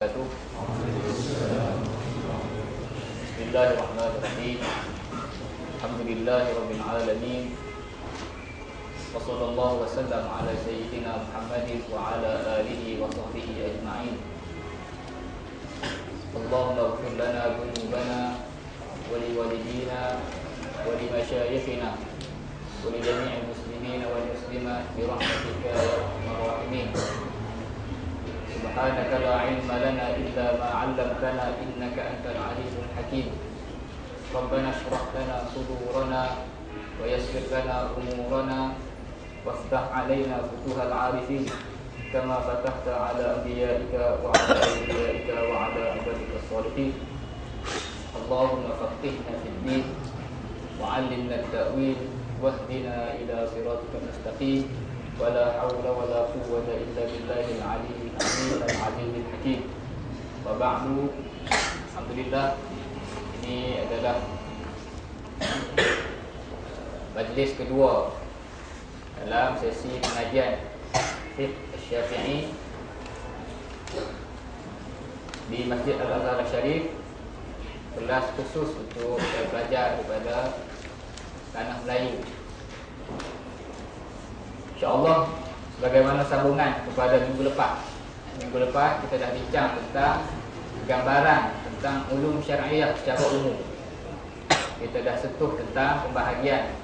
Bismillahirrahmanirrahim. Alhamdulillahirabbil alamin. Wassallallahu wasallam ala sayyidina Muhammadin wa ala alihi wa sahbihi ajma'in. Allahumma ighfir lana dhunubana wa liwalidina wa limashayikhina wa li jami'il muslimina wal muslimat bi rahmatika ya arhamar rahimin. Subhanaka la ilma lana illa ma 'allamtana innaka antal alimul hakim. Rabbana shrah lana sudurana wa yassir lana umurana waftah 'alaina futuhal 'arifin kama fatahta 'ala anbiya'ika wa 'ala awliyaika wa 'ala ibadika shalihin. Allahumma faqihna fid din wa 'allimna at-ta'wil wahdina ila siratikal mustaqim. Wala haula wala quwwata illa billahil aliyyil azim al-'aliyyil hakim. Wa ba'du. Alhamdulillah, ini adalah majlis kedua dalam sesi pengajian Fiqh Syafi'i di Masjid Al-Azhar Syarif, kelas khusus untuk belajar daripada tanah Melayu. InsyaAllah, bagaimana sambungan kepada minggu lepas. Minggu lepas kita dah bincang tentang gambaran tentang ulum syariah secara umum. Kita dah sentuh tentang pembahagian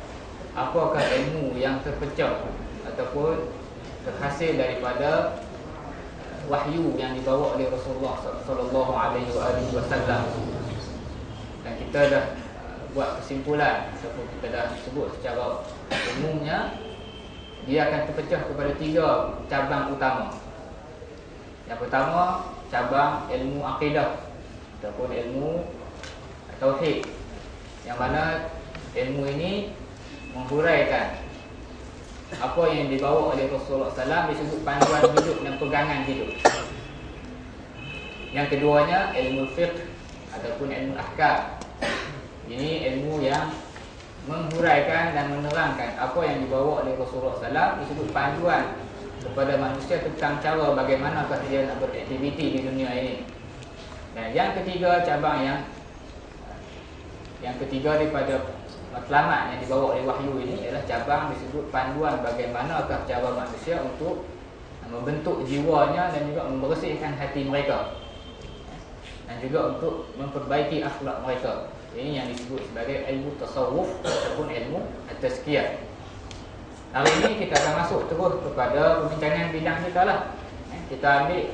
apakah ilmu yang terpecah ataupun terhasil daripada wahyu yang dibawa oleh Rasulullah sallallahu alaihi wasallam. Dan kita dah buat kesimpulan ataupun kita dah sebut secara umumnya dia akan terpecah kepada 3 cabang utama. Yang pertama, cabang ilmu akidah ataupun ilmu tauhid, yang mana ilmu ini menghuraikan apa yang dibawa oleh Rasulullah SAW disebut panduan hidup dan pegangan hidup. Yang keduanya ilmu fiqh ataupun ilmu ahkam. Ini ilmu yang menghuraikan dan menerangkan apa yang dibawa oleh Rasulullah SAW disebut panduan kepada manusia tentang cara bagaimana dia nak beraktiviti di dunia ini. Dan yang ketiga, cabang yang ketiga daripada matlamat yang dibawa oleh wahyu ini adalah cabang disebut panduan bagaimana cara manusia untuk membentuk jiwanya dan juga membersihkan hati mereka, dan juga untuk memperbaiki akhlak mereka. Ini yang disebut sebagai ilmu tasawuf ataupun ilmu at-tazkiyah. Hari ini kita akan masuk terus kepada perbincangan bidang kita lah. Kita ambil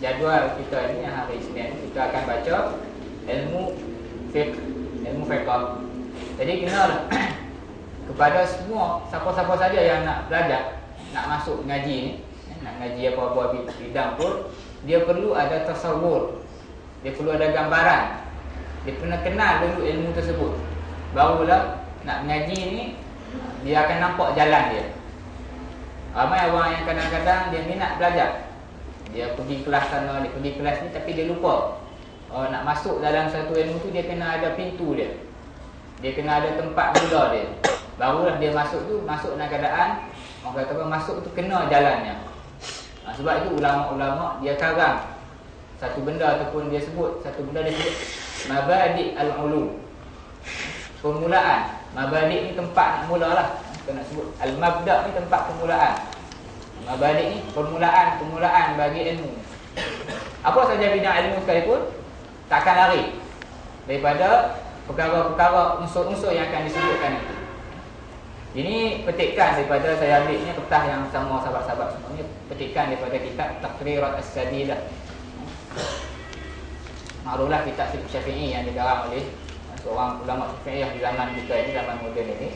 jadual kita ini yang hari Isnin. Kita akan baca ilmu fiqh, ilmu fiqh. Jadi kenalah kepada semua siapa-siapa saja yang nak belajar, nak masuk ngaji ni, nak ngaji apa-apa bidang pun, dia perlu ada tasawur. Dia perlu ada gambaran. Dia pernah kenal dulu ilmu tersebut, barulah nak mengaji ni dia akan nampak jalan dia. Ramai orang yang kadang-kadang dia minat belajar, dia pergi kelas sana, dia pergi kelas ni, tapi dia lupa nak masuk dalam satu ilmu tu dia kena ada pintu dia, dia kena ada tempat mula dia. Barulah dia masuk tu, masuk dalam keadaan orang kata apa, masuk tu kena jalannya. Sebab itu ulama-ulama dia karang satu benda ataupun dia sebut satu benda, dia sebut mabadi' al-ulum, permulaan. Mabadi' ni tempat nak mula lah. Kita nak sebut al-mabda' ni tempat permulaan. Mabadi' ni permulaan bagi ilmu. Apa saja bidang ilmu sekalipun takkan lari daripada perkara-perkara unsur-unsur yang akan disebutkan itu. Ini petikan daripada, saya ambil ni kertas yang sama sahabat-sahabat semuanya, petikan daripada kitab Taqrirat As-Sadidah. Maklumlah kitab Fiqh Syafi'i yang dikarang oleh seorang ulama Syafi'iyah di zaman kita ini, zaman moden ini.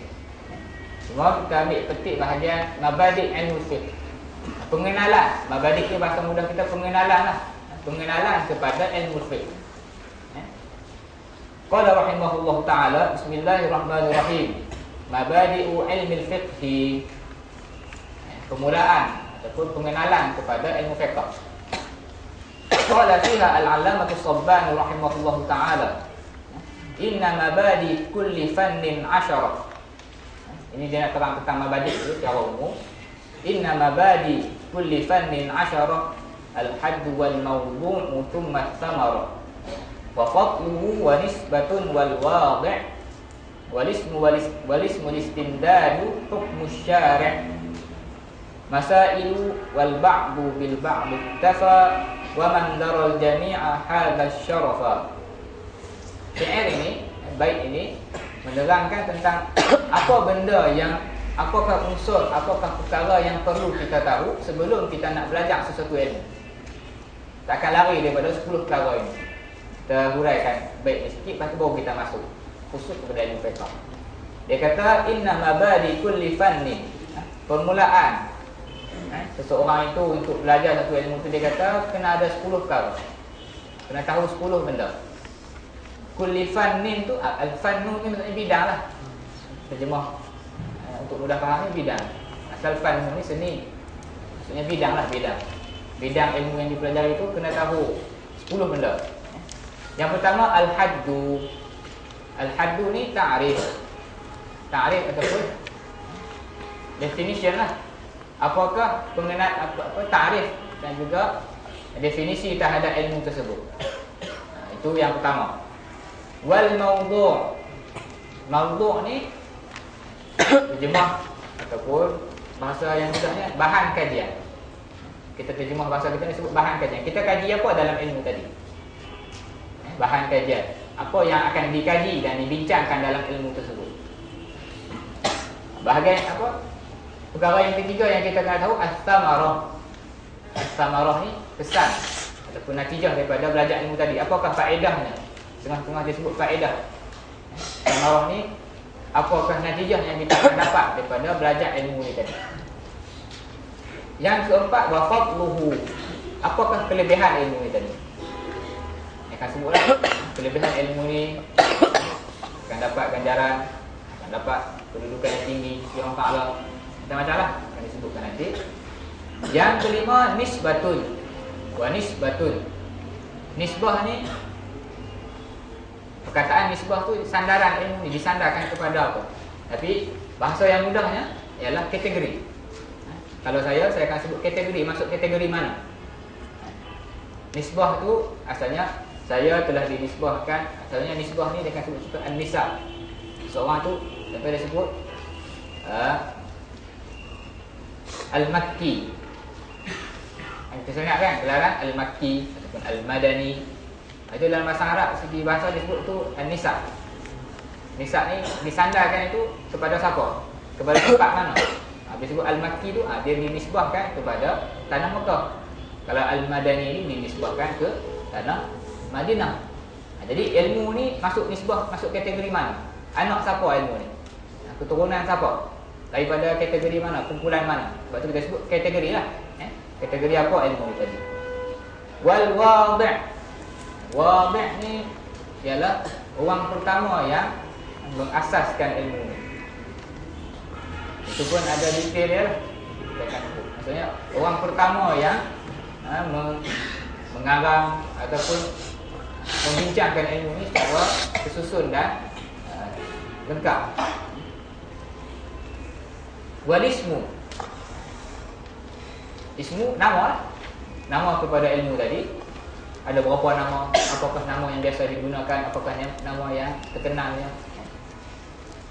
Semua kita ambil petik bahagian mabadi' ilmu fiqh. Pengenalan, mabadi' ni bahasa mudah kita pengenalan lah. Pengenalan kepada ilmu fiqh. Qala rahimahullah ta'ala, bismillahirrahmanirrahim. Mabadi'u ilmi fiqhi. Permulaan ataupun pengenalan kepada ilmu fiqh. Qala fiha al-'allamah as-Sabbani rahimahullah ta'ala, inna mabadi kulli fannin 'ashara. Ini dia nak terang tentang mabadi' itu secara umum. Inna mabadi kulli fannin 'ashara al-hadd wal mawdu' thumma thamara wa fadluhu wa nisbatun wal wadi' wal ismu istimdadu hukmu syari' masailu wal ba'du bil ba'd iktafa wa man daral jami'a hadha syarafa. Syair ini, bait ini menerangkan tentang apa benda yang, apakah unsur, apakah perkara yang perlu kita tahu sebelum kita nak belajar sesuatu ilmu. Takkan lari daripada 10 perkara ini. Kita huraikan bait ni sikit, lepas tu baru kita masuk khusus kepada ilmu fiqh. Dia kata inna mabadi kulli fannin, permulaan seseorang itu untuk belajar satu ilmu tu, dia kata kena ada 10 perkara. Kena tahu 10 benda. Kulli fannin tu, al-fannu ni maksudnya bidang lah. Terjemah untuk mudah faham ni bidang. Asal fannu ni seni, maksudnya bidang lah, bidang. Bidang ilmu yang dipelajari itu kena tahu 10 benda. Yang pertama al-haddu. Al-haddu ni ta'rif. Ta'rif ataupun definition lah. Apakah pengenal, apa ta'rif dan juga definisi terhadap ilmu tersebut. Itu yang pertama. Wal mawdu'. Mawdu' ni terjemah ataupun bahasa yang mudahnya bahan kajian. Kita terjemah bahasa kita ni sebut bahan kajian. Kita kaji apa dalam ilmu tadi? Bahan kajian. Apa yang akan dikaji dan dibincangkan dalam ilmu tersebut. Bahagian apa? Perkara yang ketiga yang kita kena tahu as-samarah. As-samarah ni kesan ataupun natijah daripada belajar ilmu tadi. Apakah faedahnya? Tengah-tengah disebut faedah. Samarah ni apakah natijah yang kita akan dapat daripada belajar ilmu ni tadi. Yang keempat wa fadluhu. Apakah kelebihan ilmu ni tadi? Saya akan sebutlah kelebihan ilmu ni, akan dapat ganjaran, akan dapat kedudukan yang tinggi di Allah Ta'ala. Macam-macam lah akan disebutkan nanti. Yang kelima nisbatun. Wa nisbatun. Nisbah ni, perkataan nisbah tu sandaran ilmu ni, disandarkan kepada apa. Tapi bahasa yang mudahnya ialah kategori. Kalau saya akan sebut kategori. Masuk kategori mana? Nisbah tu asalnya saya telah dinisbahkan. Asalnya nisbah ni dia akan sebut juga an-nisab. Seorang tu contoh dia sebut Al-Makki. Kita sangat kan gelaran Al-Makki ataupun Al-Madani. Itu dalam bahasa Arab, segi bahasa disebut tu an-nisab. Nisab ni disandarkan itu kepada siapa? Kepada tempat mana? Disebut Al-Makki tu dia dinisbahkan kepada tanah Mekah. Kalau Al-Madani ni dinisbahkan ke tanah Madinah. Jadi ilmu ni masuk nisbah, masuk kategori mana? Anak siapa ilmu ni? Keturunan siapa? Daripada kategori mana? Kumpulan mana? Sebab tu kita sebut kategori lah. Kategori apa ilmu ni tadi? Wal wadi'. Wadi' ni ialah orang pertama yang mengasaskan ilmu ni. Itu pun ada detail dia lah. Maksudnya orang pertama yang mengarang ataupun membincangkan ilmu ni secara tersusun dan lengkap. Walismu. Ismu nama lah. Nama kepada ilmu tadi. Ada berapa nama? Apakah nama yang biasa digunakan? Apakah nama yang terkenalnya?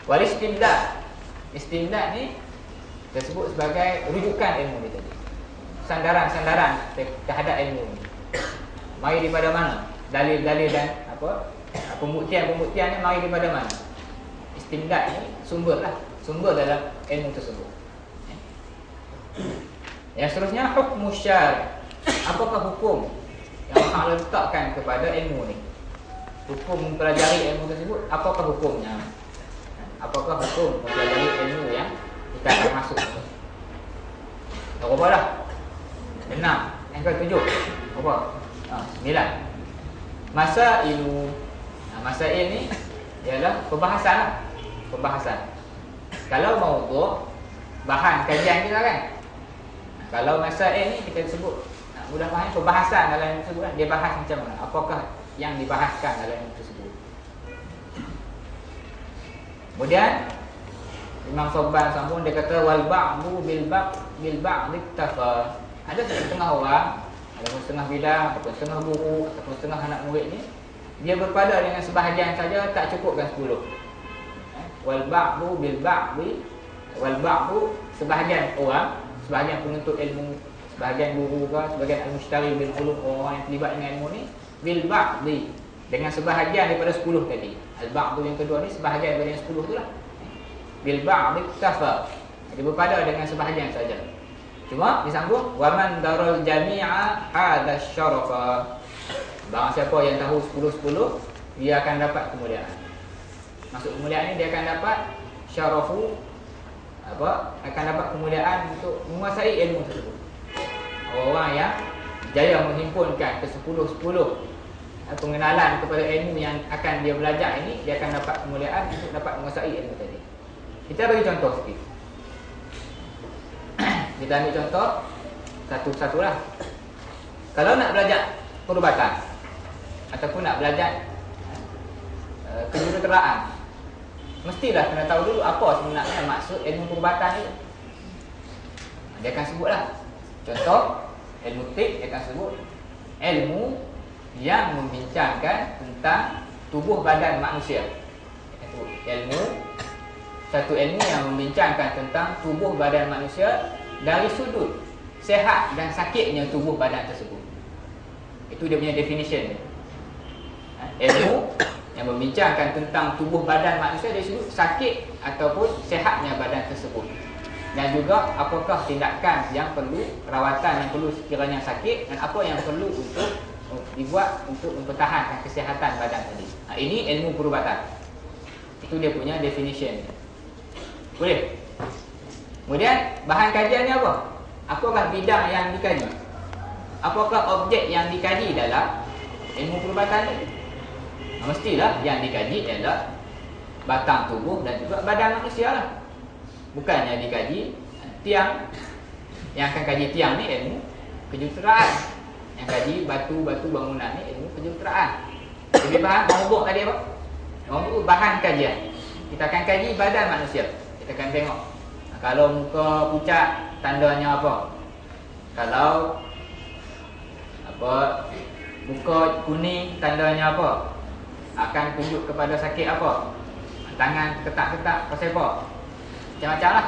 Walistimdad. Istimdad ni disebut sebagai rujukan ilmu ni tadi. Sandaran-sandaran terhadap ilmu ni. Mari daripada mana? Dalil-dalil dan pembuktian-pembuktian ni mari daripada mana? Istimdad ni sumber lah. Sumber dalam ilmu tersebut. Yang seterusnya hukmu syari'. Apakah hukum yang Allah letakkan kepada ilmu ni? Hukum mempelajari ilmu tersebut, apakah hukumnya? Apakah hukum mempelajari ilmu yang kita akan masuk? Berapa dah? 6. Yang ke-7 berapa? 9. Masailu. Masail ni ialah perbahasan lah. Perbahasan. Kalau mawdu' bahan kajian kita kan. Kalau masail ni kita sebut mudah faham, perbahasan dalam ilmu tersebut kan. Dia bahas macam mana? Apakah yang dibahaskan dalam ilmu tersebut? Kemudian Imam Sabban sambung, dia kata wal ba'du bil ba'd iktafa. Ada setengah orang, ataupun setengah bidang, ataupun setengah guru, ataupun setengah anak murid ni, dia berpada dengan sebahagian saja tak cukupkan 10. Wal ba'du bil ba'di, wal ba'du sebahagian orang, sebahagian penuntut ilmu, sebahagian guru ke, sebahagian al-mushtari bil ulum, orang yang terlibat dengan ilmu ni, bil ba'di, dengan sebahagian daripada 10 tadi. Al-ba'du yang kedua ni sebahagian daripada yang 10 tu lah. Bil ba'di kafa, dia berpada dengan sebahagian saja. Cuma disambung waman daral jami'a hadha syarafa. Barang siapa yang tahu 10-10, dia akan dapat kemuliaan. Maksud kemuliaan ni dia akan dapat syarafu, akan dapat kemuliaan untuk menguasai ilmu tersebut. Orang yang jaya menghimpunkan ke 10-10 pengenalan kepada ilmu yang akan dia belajar ini, dia akan dapat kemuliaan untuk dapat menguasai ilmu tadi. Kita bagi contoh sikit. Kita ambil contoh satu-satu lah. Kalau nak belajar perubatan ataupun nak belajar kejuruteraan, mestilah kena tahu dulu apa sebenarnya maksud ilmu perubatan ni. Dia akan sebutlah. Contoh, ilmu tib, dia akan sebut ilmu yang membincangkan tentang tubuh badan manusia. Satu ilmu yang membincangkan tentang tubuh badan manusia dari sudut sihat dan sakitnya tubuh badan tersebut. Itu dia punya definition. Ilmu yang membincangkan tentang tubuh badan manusia dari sudut sakit ataupun sihatnya badan tersebut. Dan juga apakah tindakan yang perlu, perawatan yang perlu sekiranya sakit, dan apa yang perlu untuk dibuat untuk mempertahankan kesihatan badan tadi. Ini ilmu perubatan. Itu dia punya definition. Boleh? Kemudian bahan kajiannya apa? Apakah bidang yang dikaji? Apakah objek yang dikaji dalam ilmu perubatan ini? Mestilah yang dikaji adalah batang tubuh dan juga badan manusia lah. Bukannya dikaji tiang. Yang akan kaji tiang ni ilmu kejuruteraan. Yang kaji batu-batu bangunan ni ilmu kejuruteraan. Lebih faham maudhu' tadi apa? Maudhu' bahan kajian. Kita akan kaji badan manusia. Kita akan tengok kalau muka pucat, tandanya apa? Kalau muka kuning, tandanya apa? Akan tunjuk kepada sakit apa? Tangan ketak-ketak, pasal apa? Macam-macam lah.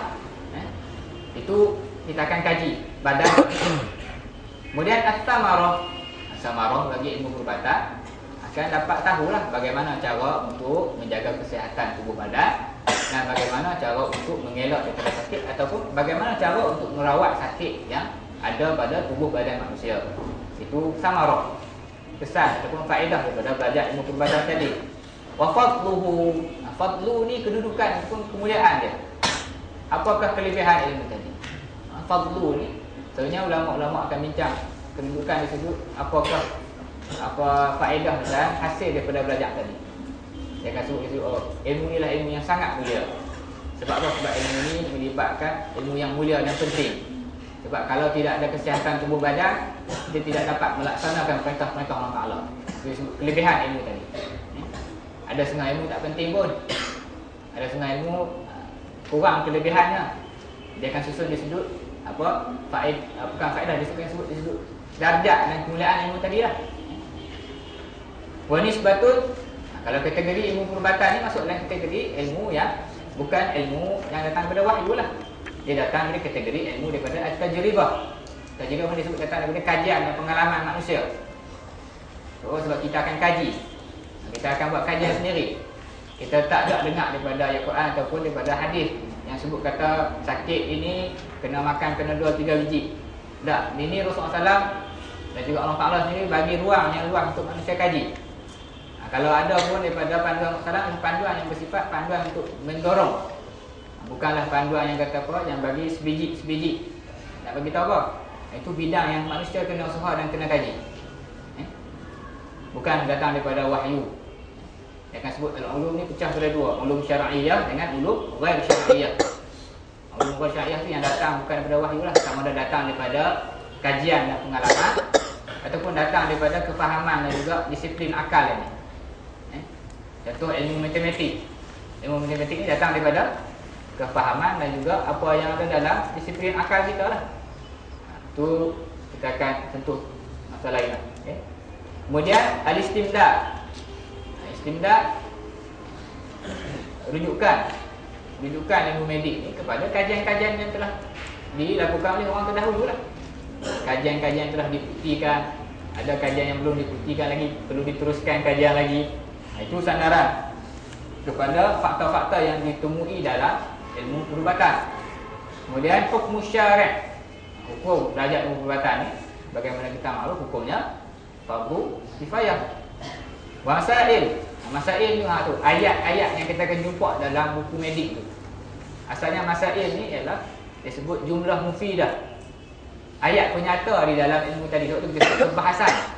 Itu kita akan kaji badan. Kemudian as-samarah bagi ilmu perubatan akan dapat tahulah bagaimana cara untuk menjaga kesihatan tubuh badan, dan bagaimana cara untuk mengelak daripada sakit, ataupun bagaimana cara untuk merawat sakit yang ada pada tubuh badan manusia. Itu samarah, kesan ataupun faedah daripada belajar ilmu perubatan tadi. Wa fadluhu, fadlu ni kedudukan ataupun kemuliaan dia. Apakah kelebihan ilmu tadi? Fadlu ni sebenarnya ulama-ulama akan bincang kedudukan disebut apakah faedah dan hasil daripada belajar tadi. Dia akan sebut ilmu ni lah ilmu yang sangat mulia. Sebab apa? Sebab ilmu ni melibatkan ilmu yang mulia dan penting. Sebab kalau tidak ada kesihatan tubuh badan, dia tidak dapat melaksanakan perintah-perintah Allah Ta'ala. Itu disebut kelebihan ilmu tadi. Ada setengah ilmu tak penting pun. Ada setengah ilmu kurang kelebihannya. Dia akan susun di sudut bukan faedah, dia akan sebut di sudut darjat dan kemuliaan ilmu tadi lah. Wa nisbatun, kalau kategori ilmu perubatan ni masuk dalam kategori ilmu yang bukan ilmu yang datang daripada wahyu lah. Dia datang dari kategori ilmu daripada tajribah. Tajribah disebut datang daripada kajian dan pengalaman manusia. Sebab kita akan kaji, kita akan buat kajian sendiri. Kita tak ada dengar daripada ayat Quran ataupun daripada hadis yang sebut kata sakit ini kena makan kena 2-3 biji. Tak, ini Rasulullah SAW dan juga Allah Ta'ala sendiri bagi ruang untuk manusia kaji. Kalau ada pun daripada panduan Rasulullah SAW, panduan yang bersifat panduan untuk mendorong. Bukanlah panduan yang kata apa, yang bagi sebiji. Nak bagi tahu apa? Itu bidang yang manusia kena usaha dan kena kaji. Bukan datang daripada wahyu. Dia akan sebut dalam ulum ni pecah pada dua, ulum syar'iyah dengan ulum ghair syar'iyah. Ulum ghair syar'iyah tu yang datang bukan daripada wahyu lah, sama ada datang daripada kajian dan pengalaman ataupun datang daripada kefahaman dan juga disiplin akal ini. Contoh ilmu matematik. Ilmu matematik ni datang daripada kefahaman dan juga apa yang ada dalam disiplin akal kita lah. Tu kita akan sentuh masalah lain. Okay. Kemudian al-istimdad. Istimdad rujukan ilmu medik ni kepada kajian-kajian yang telah dilakukan oleh orang terdahulu lah. Kajian-kajian telah dibuktikan, ada kajian yang belum dibuktikan lagi, perlu diteruskan kajian lagi. Itu sandaran kepada fakta-fakta yang ditemui dalam ilmu perubatan. Kemudian hukum syar'i, hukum derajat ilmu perubatan ni bagaimana kita maklum hukumnya fardu kifayah. Masail ni tu ayat-ayat yang kita akan jumpa dalam buku medik tu. Asalnya masail ni ialah disebut jumlah mufidah. Ayat penyata di dalam ilmu tadi tu disebut perbahasan.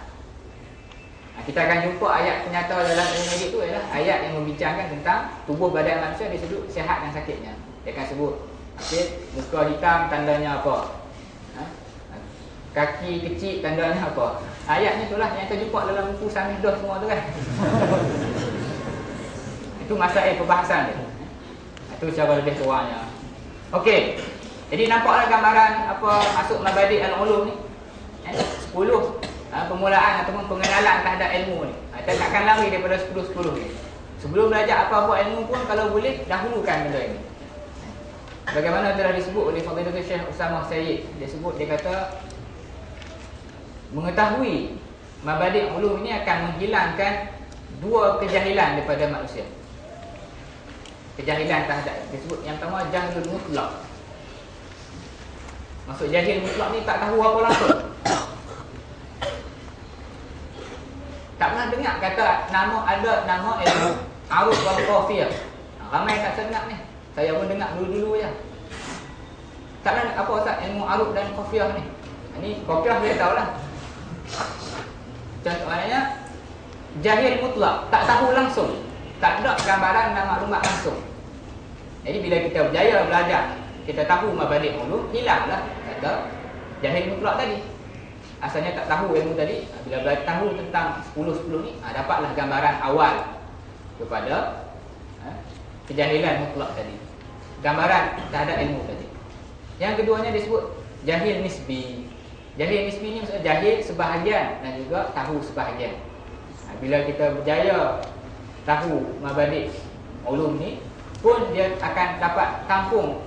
Kita akan jumpa ayat penyata dalam ilmu medik tu ialah ayat yang membincangkan tentang tubuh badan manusia disebut sihat dan sakitnya. Dia akan sebut muka hitam tandanya apa? Kaki kecil tandanya apa? Ayatnya itulah yang kita jumpa dalam buku Samih Dah semua tu kan. Itu masalah perbahasan dia. Itu secara lebih kurangnya. Okey. Jadi nampaklah gambaran apa masuk mabadi al-ulum ni. 10 permulaan ataupun pengenalan terhadap ilmu ni. Kita takkan lari daripada 10-10 ni. Sebelum belajar apa-apa ilmu pun kalau boleh dahulukan benda ini. Bagaimana telah disebut oleh Fadilatul Syekh Usamah Sayyid. Dia sebut, dia kata mengetahui mabadi ulum ini akan menghilangkan dua kejahilan daripada manusia. Kejahilan terhadap, disebut yang pertama jahilul mutlak. Maksud jahil mutlak ni tak tahu apa langsung. Tak pernah dengar kata ada nama ilmu aruf wal qafiyah. Ramai tak dengar ni. Saya pun dengar dulu-dulu je. Tak pernah apa Ustaz ilmu aruf dan qafiyah ni. Ini qafiyah saya tahulah. Contoh maknanya jahil mutlak, tak tahu langsung, tak ada gambaran dan maklumat langsung. Jadi bila kita berjaya belajar, kita tahu mabadi ulum, hilanglah kata jahil mutlak tadi. Asalnya tak tahu ilmu tadi, bila belajar tahu tentang 10-10 ni, dapatlah gambaran awal kepada kejahilan mutlak tadi. Gambaran terhadap ilmu tadi. Yang keduanya disebut jahil nisbi. Jahil nisbi ni maksudnya jahil sebahagian dan juga tahu sebahagian. Bila kita berjaya tahu mabadi ulum ni, pun dia akan dapat tampung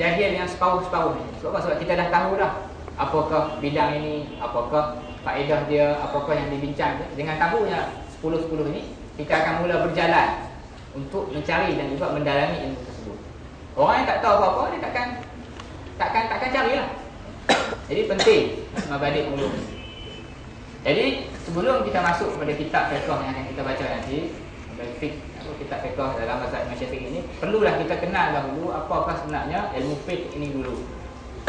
jahil yang separuh-separuh ni. Sebab apa? Sebab kita dah tahu dah apakah bidang ini, apakah faedah dia, apakah yang dibincang. Dengan tahunya 10-10 ni, kita akan mula berjalan untuk mencari dan juga mendalami ilmu tersebut. Orang yang tak tahu apa-apa, dia takkan carilah. Jadi penting mabadi ulum. Jadi sebelum kita masuk pada kitab fiqh yang akan kita baca nanti, kitab fiqh dalam mazhab Imam Syafi'i ini, perlulah kita kenal dahulu apakah sebenarnya ilmu fiqh ini dulu.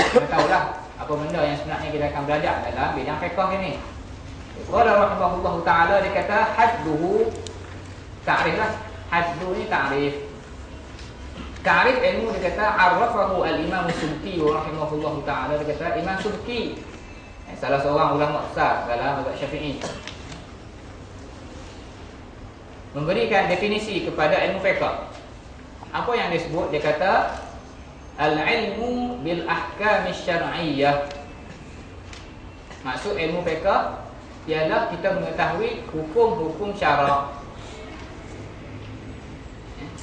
Kita tahulah apa benda yang sebenarnya kita akan belajar dalam bidang fiqh ini. Qala rahimahullah taala, dia kata hadduhu, ta'rif lah. Haddu ni ta'rif. Ta'rif ilmu dia kata arrafahu al-Imam Subki rahimahullah taala. Dia kata Imam Subki, salah seorang ulama besar dalam mazhab Syafi'i, memberikan definisi kepada ilmu fiqh. Apa yang disebut? Dia kata al-ilmu bil ahkam syar'iyyah. Maksud ilmu fiqh ialah kita mengetahui hukum-hukum syarak.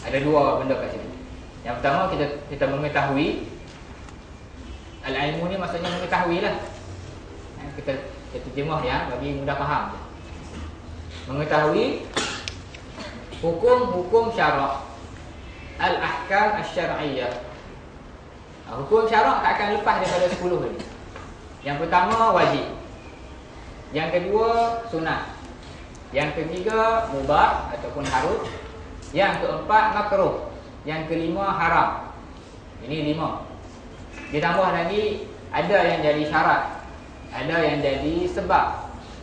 Ada dua benda kat situ. Yang pertama kita mengetahui al-ilmu ni maksudnya mengetahui lah. Kita terjemah ya bagi mudah faham. Mengetahui hukum-hukum syarak, al-ahkam asy-syar'iyyah. Hukum syarak tak akan lepas daripada 10 ni. Yang pertama wajib, yang kedua sunat, yang ketiga mubah ataupun harus, yang keempat makruh, yang kelima haram. Ini 5. Ditambah lagi ada yang jadi syarat, ada yang jadi sebab,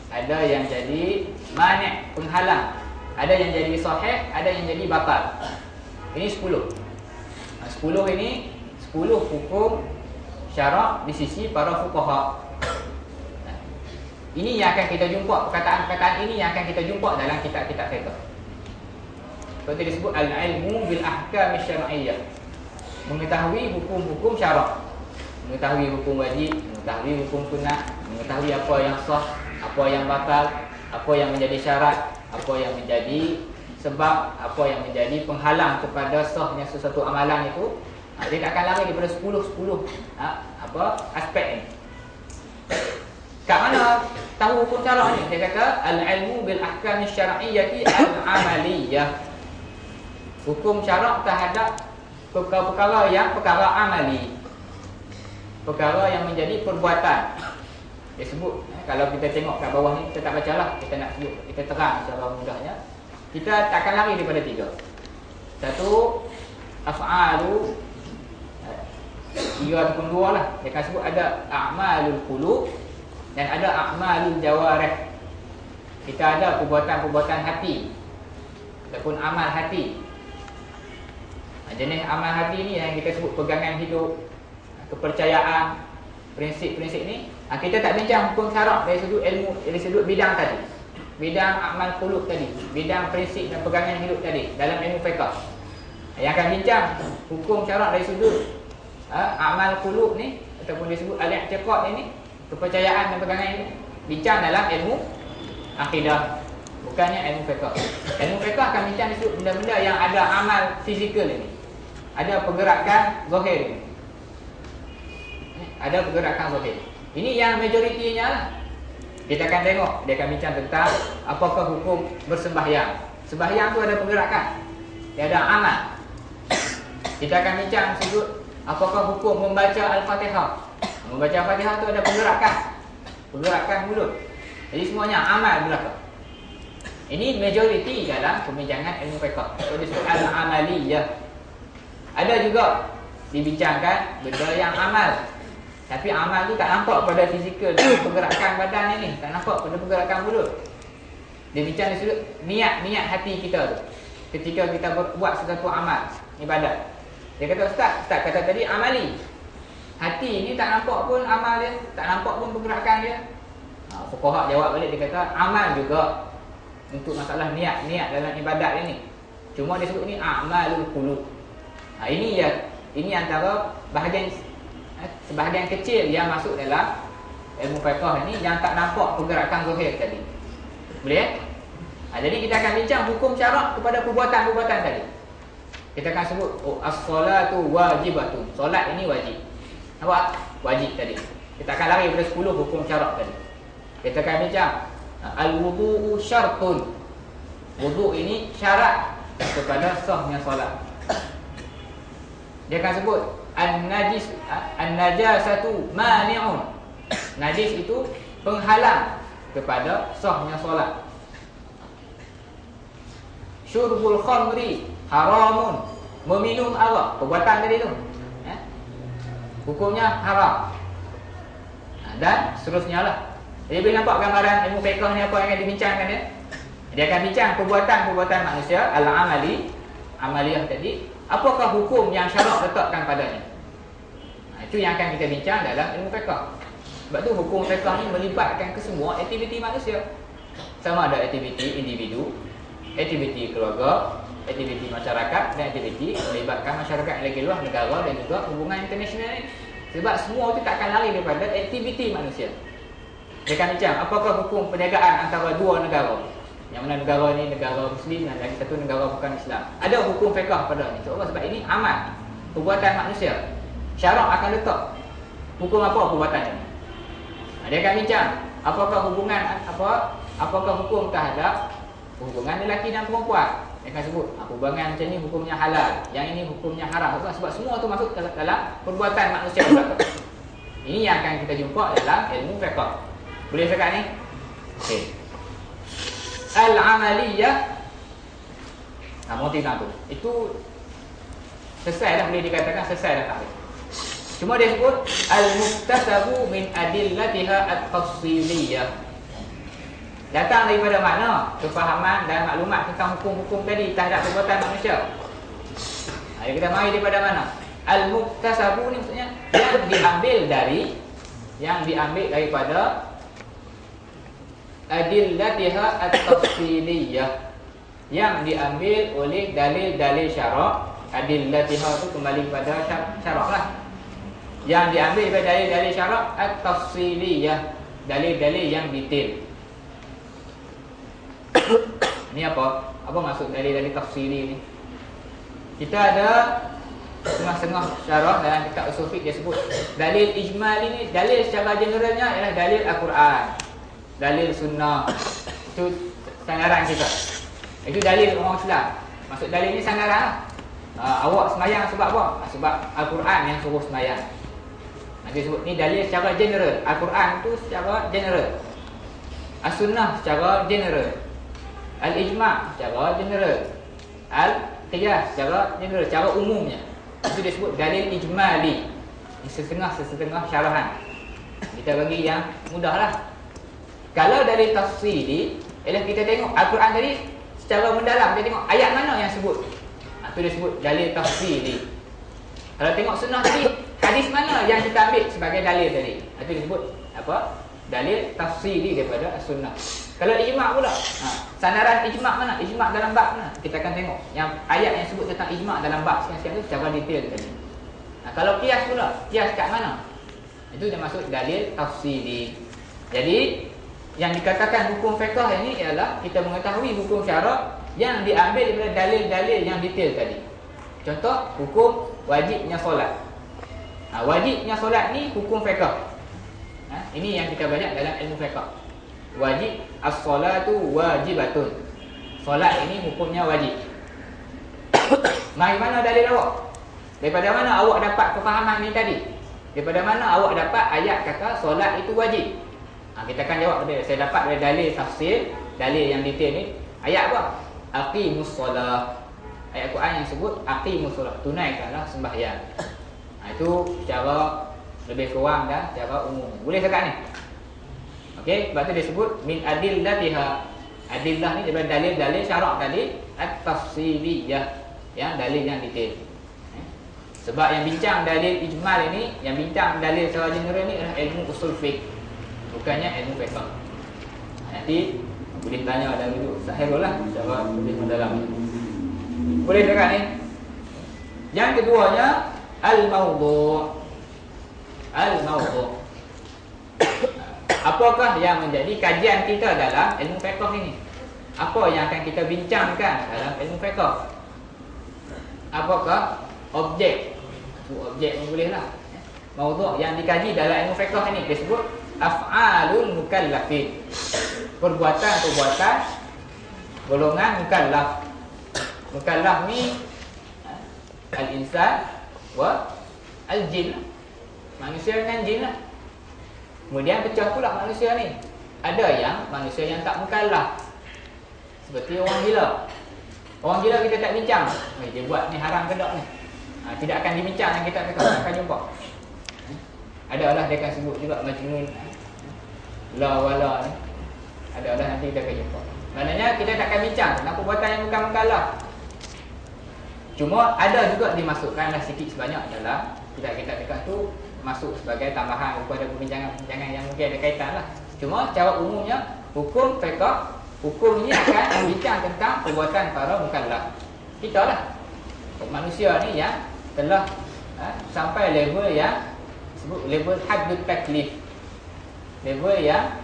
ada yang jadi mani', penghalang, ada yang jadi sahih, ada yang jadi batal. Ini 10. 10 ini 10 hukum syarak di sisi para fuqaha. Ini yang akan kita jumpa, perkataan-perkataan ini yang akan kita jumpa dalam kitab-kitab fiqh. Seperti disebut al-ilmu bil ahkam syar'iyyah. Mengetahui hukum-hukum syarak. Mengetahui hukum wajib, mengetahui hukum sunat, mengetahui apa yang sah, apa yang batal, apa yang menjadi syarat, apa yang menjadi sebab, apa yang menjadi penghalang kepada sahnya sesuatu amalan itu. Dia tak akan lari daripada 10 aspek ni. Kat mana tahu hukum syarak ni? Dia kata al-ilmu bil ahkam syar'iyyati al-amaliyah. Hukum syarak terhadap perkara-perkara yang perkara amali, perkara yang menjadi perbuatan. Dia sebut, kalau kita tengok kat bawah ni, kita tak baca lah, kita nak sebut, kita terang secara mudahnya. Kita takkan lari daripada 3. Satu, af'alu, 3 ataupun 2 lah. Dia akan sebut ada a'malul qulub dan ada a'malul jawarih. Kita ada perbuatan-perbuatan hati ataupun amal hati. Jenis amal hati ni yang kita sebut pegangan hidup, kepercayaan, prinsip-prinsip ni. Kita tak bincang hukum syarak dari sudut ilmu, dari sudut bidang tadi, bidang amal qulub tadi, bidang prinsip dan pegangan hidup tadi dalam ilmu fiqh. Yang akan bincang hukum syarak dari sudut amal qulub ni ataupun disebut al-i'tiqad ini, kepercayaan dan pegangan ini, bincang dalam ilmu akidah, bukannya ilmu fiqh. Ilmu fiqh akan bincang disebut benda-benda yang ada amal fizikal ini, ada pergerakan zahir ini, ada pergerakan zahir. Ini yang majoritinya lah. Kita akan tengok, dia akan bincang tentang apakah hukum bersembahyang. Sembahyang tu ada pergerakan, dia ada amal. Kita akan bincang sudut apakah hukum membaca Al-Fatihah. Membaca Al-Fatihah tu ada pergerakan mulut. Jadi semuanya amal belaka. Ini majoriti dalam pembincangan ilmu fiqh. So disebut al-amaliyah. Ada juga dibincangkan benda yang amal, tapi amal tu tak nampak pada fizikal, pergerakan badan ini, tak nampak pada pergerakan mulut. Dia bincang disebut niat hati kita tu ketika kita buat sesuatu amal ibadat. Dia kata Ustaz kata tadi amali. Hati ni tak nampak pun amal dia, tak nampak pun pergerakan dia. Fuqaha jawab balik, dia kata amal juga untuk masalah niat dalam ibadat dia ni. Cuma dia sebut ni a'malul qulub. Ini antara sebahagian kecil yang masuk dalam ilmu fiqh ni yang tak nampak pergerakan zahir tadi. Boleh? Jadi kita akan bincang hukum syarak kepada perbuatan-perbuatan tadi. Kita akan sebut as-salatu wajibatun. Solat ini wajib. Nampak? Wajib tadi. Kita akan lari pada 10 hukum syarak tadi. Kita akan bincang al-wudu'u syartun. Wudu' ini syarat kepada sahnya solat. Dia akan sebut an-najasatu mani'un. Najis itu penghalang kepada sahnya solat. Syurbul khamri haramun. Meminum arak, perbuatan tadi tu, hukumnya haram. Dan seterusnya lah. Jadi bila nampak gambaran ilmu fiqh ni apa yang akan dibincangkan dia? Dia akan bincang perbuatan-perbuatan manusia al-amali, amaliyah tadi. Apakah hukum yang syarak letakkan padanya? Itu yang akan kita bincang dalam ilmu fiqh. Sebab tu hukum fiqh ni melibatkan ke semua aktiviti manusia. Sama ada aktiviti individu, aktiviti keluarga, aktiviti masyarakat, dan aktiviti melibatkan masyarakat yang lagi luas, negara dan juga hubungan internasional ni. Sebab semua itu tak akan lari daripada aktiviti manusia. Dia akan bincang apakah hukum perniagaan antara dua negara, yang mana negara ni negara Muslim dan lagi satu negara bukan Islam. Ada hukum fiqh pada ni. Sebab ini amal, perbuatan manusia. Syarak akan letak hukum apa perbuatan ini. Dia akan bincang apakah hukum terhadap hubungan lelaki dan perempuan. Dia akan sebut hubungan macam ni hukumnya halal, yang ini hukumnya haram. Sebab semua tu masuk dalam perbuatan manusia belaka. Ini yang akan kita jumpa dalam ilmu fiqh. Boleh cakap ni? Okey. Al-amaliyah. Motif tu. Itu selesai dah, boleh dikatakan selesai dah tak? Cuma dia sebut al-muktasabu min adillatiha at-tafsiliyah. Datang daripada mana kefahaman dan maklumat tentang hukum-hukum tadi terhadap perbuatan manusia. Kita mari daripada mana? Al-muktasabu ni maksudnya yang diambil daripada adillatiha at-tafsiliyah, yang diambil oleh dalil-dalil syarak. Adillatiha tu kembali kepada syarak lah. Yang diambil daripada dalil-dalil syarak at-tafsiliyah, dalil-dalil yang detail. Ini apa? Apa maksud dalil-dalil tafsiri ni? Kita ada setengah-setengah syarah dalam kitab usul fiqh dia sebut dalil ijmal ini, dalil secara generalnya ialah dalil Al-Quran, dalil sunnah. Itu sandaran kita. Itu dalil orang Islam. Maksud dalil ni sandaran. Awak semayang sebab apa? Sebab Al-Quran yang suruh semayang. Nanti sebut ni dalil secara general. Al-Quran tu secara general, As-Sunnah secara general, Al-Ijma' secara general, Al-Qiyas secara general, secara umumnya. Itu disebut dalil ijmali. Setengah-setengah syarahan. Kita bagi yang mudahlah. Kalau dalil tafsiri, ialah kita tengok Al-Quran tadi secara mendalam, kita tengok ayat mana yang sebut. Itu disebut dalil tafsiri. Kalau tengok sunnah tadi, hadis mana yang kita ambil sebagai dalil tadi. Itu disebut apa? Dalil tafsiri daripada sunnah. Kalau ijma' pula, sandaran ijma' mana? Ijma' dalam bab mana? Kita akan tengok yang ayat yang sebut tentang ijma' dalam bab sekian-sekian tu secara detail tadi. Kalau qiyas pula, qiyas kat mana? Itu dia masuk dalil tafsiri. Jadi yang dikatakan hukum fiqh ini ialah kita mengetahui hukum syarak yang diambil daripada dalil-dalil yang detail tadi. Contoh, hukum wajibnya solat. Wajibnya solat ni hukum fiqh. Ini yang kita belajar dalam ilmu fiqh. Wajib, as-salatu wajibatun. Solat ini hukumnya wajib. Mari mana dalil awak? Daripada mana awak dapat kefahaman ni tadi? Daripada mana awak dapat ayat kata solat itu wajib? Kita akan jawab dia. Saya dapat dari dalil tafsir, dalil yang detail ni. Ayat apa? Aqimus solah. Ayat Quran yang sebut aqimus solah, tunaikanlah sembahyang. Itu secara lebih kurang dan secara umum. Boleh cakap ni? Okey, sebab tu dia sebut min adillatiha. Adillah ni daripada dalil-dalil syarak tadi, at-tafsiliyah, yang dalil yang detail. Sebab yang bincang dalil ijmal ini, yang bincang dalil secara general ni adalah ilmu usul fiqh, bukannya ilmu fiqh. Nanti boleh tanya dan duduk Sahirul lah secara lebih mendalam. Boleh cakap ni. Yang keduanya al-mawdu'. Al-mawdu'. Apakah yang menjadi kajian kita dalam ilmu fiqh ini? Apa yang akan kita bincangkan dalam ilmu fiqh? Apakah objek? Objek pun boleh lah. Mawdu' yang dikaji dalam ilmu fiqh ini disebut af'alul mukallafin. Perbuatan-perbuatan golongan mukallaf. Mukallaf ni al-insan wa al-jin. Manusia dengan jin lah. Kemudian pecah pula manusia ni. Ada yang manusia yang tak mukallaf, seperti orang gila. Orang gila kita tak bincang, dia buat ni haram ke tak ni, tidak akan dibincang dan kita akan jumpa. Adalah dia akan sebut juga majnun, la wala ni. Adalah nanti kita akan jumpa. Maknanya kita tak akan bincang tentang perbuatan yang bukan mukallaf. Cuma ada juga dimasukkanlah sikit sebanyak dalam kitab-kitab tu, masuk sebagai tambahan kepada perbincangan-perbincangan yang mungkin ada kaitan lah. Cuma secara umumnya hukum fiqh, hukum ini akan bincang tentang perbuatan para mukallaf. Kita lah, manusia ni yang telah sampai level yang sebut level haddut taklif, level yang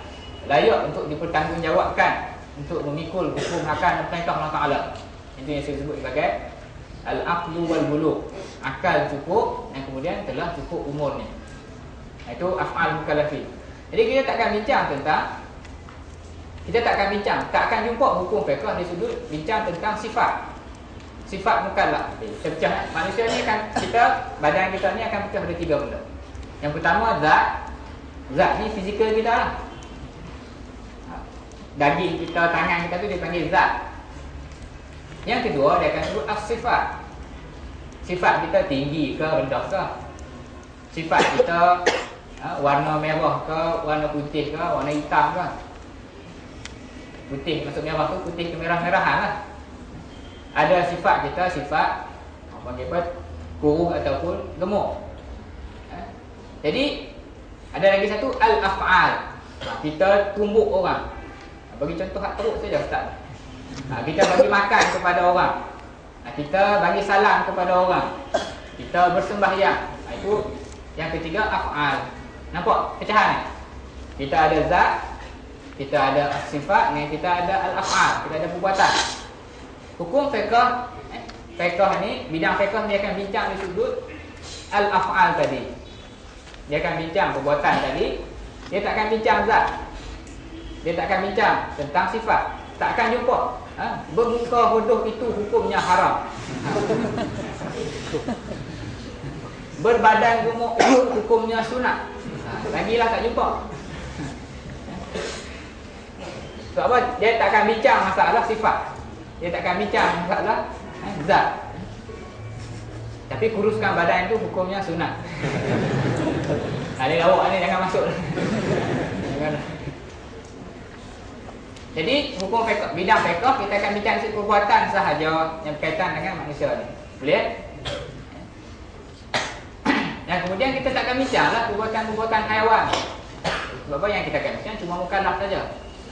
layak untuk dipertanggungjawabkan untuk memikul hukum akan perintah Allah Ta'ala. Itu yang saya sebut sebagai al-aqlu wal bulugh. Akal cukup dan kemudian telah cukup umurnya. Itu af'al mukallafin. Jadi kita tak akan bincang tentang, tak akan jumpa hukum fiqh di sudut bincang tentang sifat mukallaf. Terpecah. Manusia ni akan, badan kita ni akan pecah dari 3 benda. Yang pertama zat ni fizikal kita lah. Daging kita, tangan kita tu dipanggil zat. Yang kedua dia akan sebut as-sifat. Sifat kita tinggi ke rendah ke, sifat kita warna merah ke, warna putih ke, warna hitam ke. Putih maksud merah tu putih kemerah-merahan lah. Ada sifat kita, sifat panggil apa, kurus ataupun gemuk. Jadi ada lagi satu al-af'al. Kita tumbuk orang. Bagi contoh hak teruk saja Ustaz. Kita bagi makan kepada orang, kita bagi salam kepada orang, kita bersembahyang. Itu yang ketiga af'al. Nampak pecahan ni? Kita ada zat, kita ada sifat, dengan kita ada al-af'al, kita ada perbuatan. Hukum fiqh, fiqh ni, bidang fiqh dia akan bincang di sudut al-af'al tadi. Dia akan bincang perbuatan tadi. Dia tak akan bincang zat. Dia tak akan bincang tentang sifat. Tak akan jumpa bermuka hodoh itu hukumnya haram. Berbadan gemuk itu hukumnya sunat. Lagilah tak jumpa. Sebab apa? Dia tak akan bincang masalah sifat. Dia tak akan bincang masalah zat. Tapi kuruskan badan itu hukumnya sunat. Ni lawak ni jangan masuk. Jadi hukum fiqh, bidang fiqh kita akan bincang perbuatan sahaja yang berkaitan dengan manusia ni. Boleh? Dan kemudian kita tak akan bincanglah perbuatan-perbuatan haiwan. Sebab apa yang kita akan bincang cuma mukallaf saja.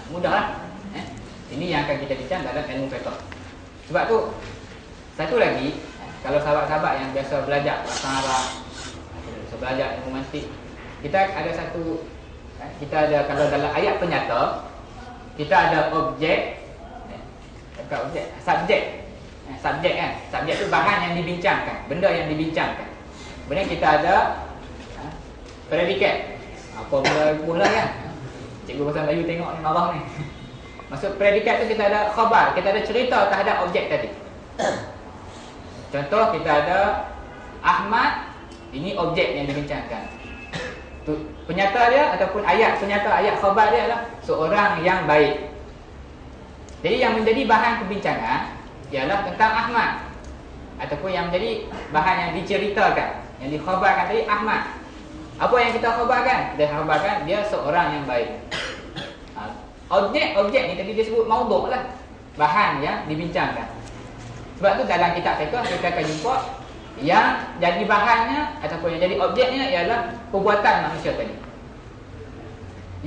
Mudahlah. Ini yang akan kita bincang dalam ilmu fiqh. Sebab tu satu lagi, kalau sahabat-sahabat yang biasa belajar bahasa Arab, biasa belajar ilmu mantik, kita ada satu, kita ada, kalau dalam ayat penyata kita ada objek, bukan objek, subjek. Subjek kan, subjek tu bahan yang dibincangkan, benda yang dibincangkan. Kemudian kita ada predikat. Apa mula kan? Cikgu bahasa Melayu tengok ni marah ni. Maksud predikat tu kita ada khabar, kita ada cerita terhadap objek tadi. Contoh kita ada Ahmad, ini objek yang dibincangkan. Penyata dia ataupun ayat penyata, ayat khabar dia adalah seorang yang baik. Jadi yang menjadi bahan perbincangan ialah tentang Ahmad, ataupun yang menjadi bahan yang diceritakan, yang dikhabarkan tadi Ahmad. Apa yang kita khabarkan? Kita khabarkan dia seorang yang baik. Objek ni tadi disebut maudhu' lah, bahan yang dibincangkan. Sebab tu dalam kitab fiqh kita akan jumpa yang jadi bahannya ataupun yang jadi objeknya ialah perbuatan manusia tadi.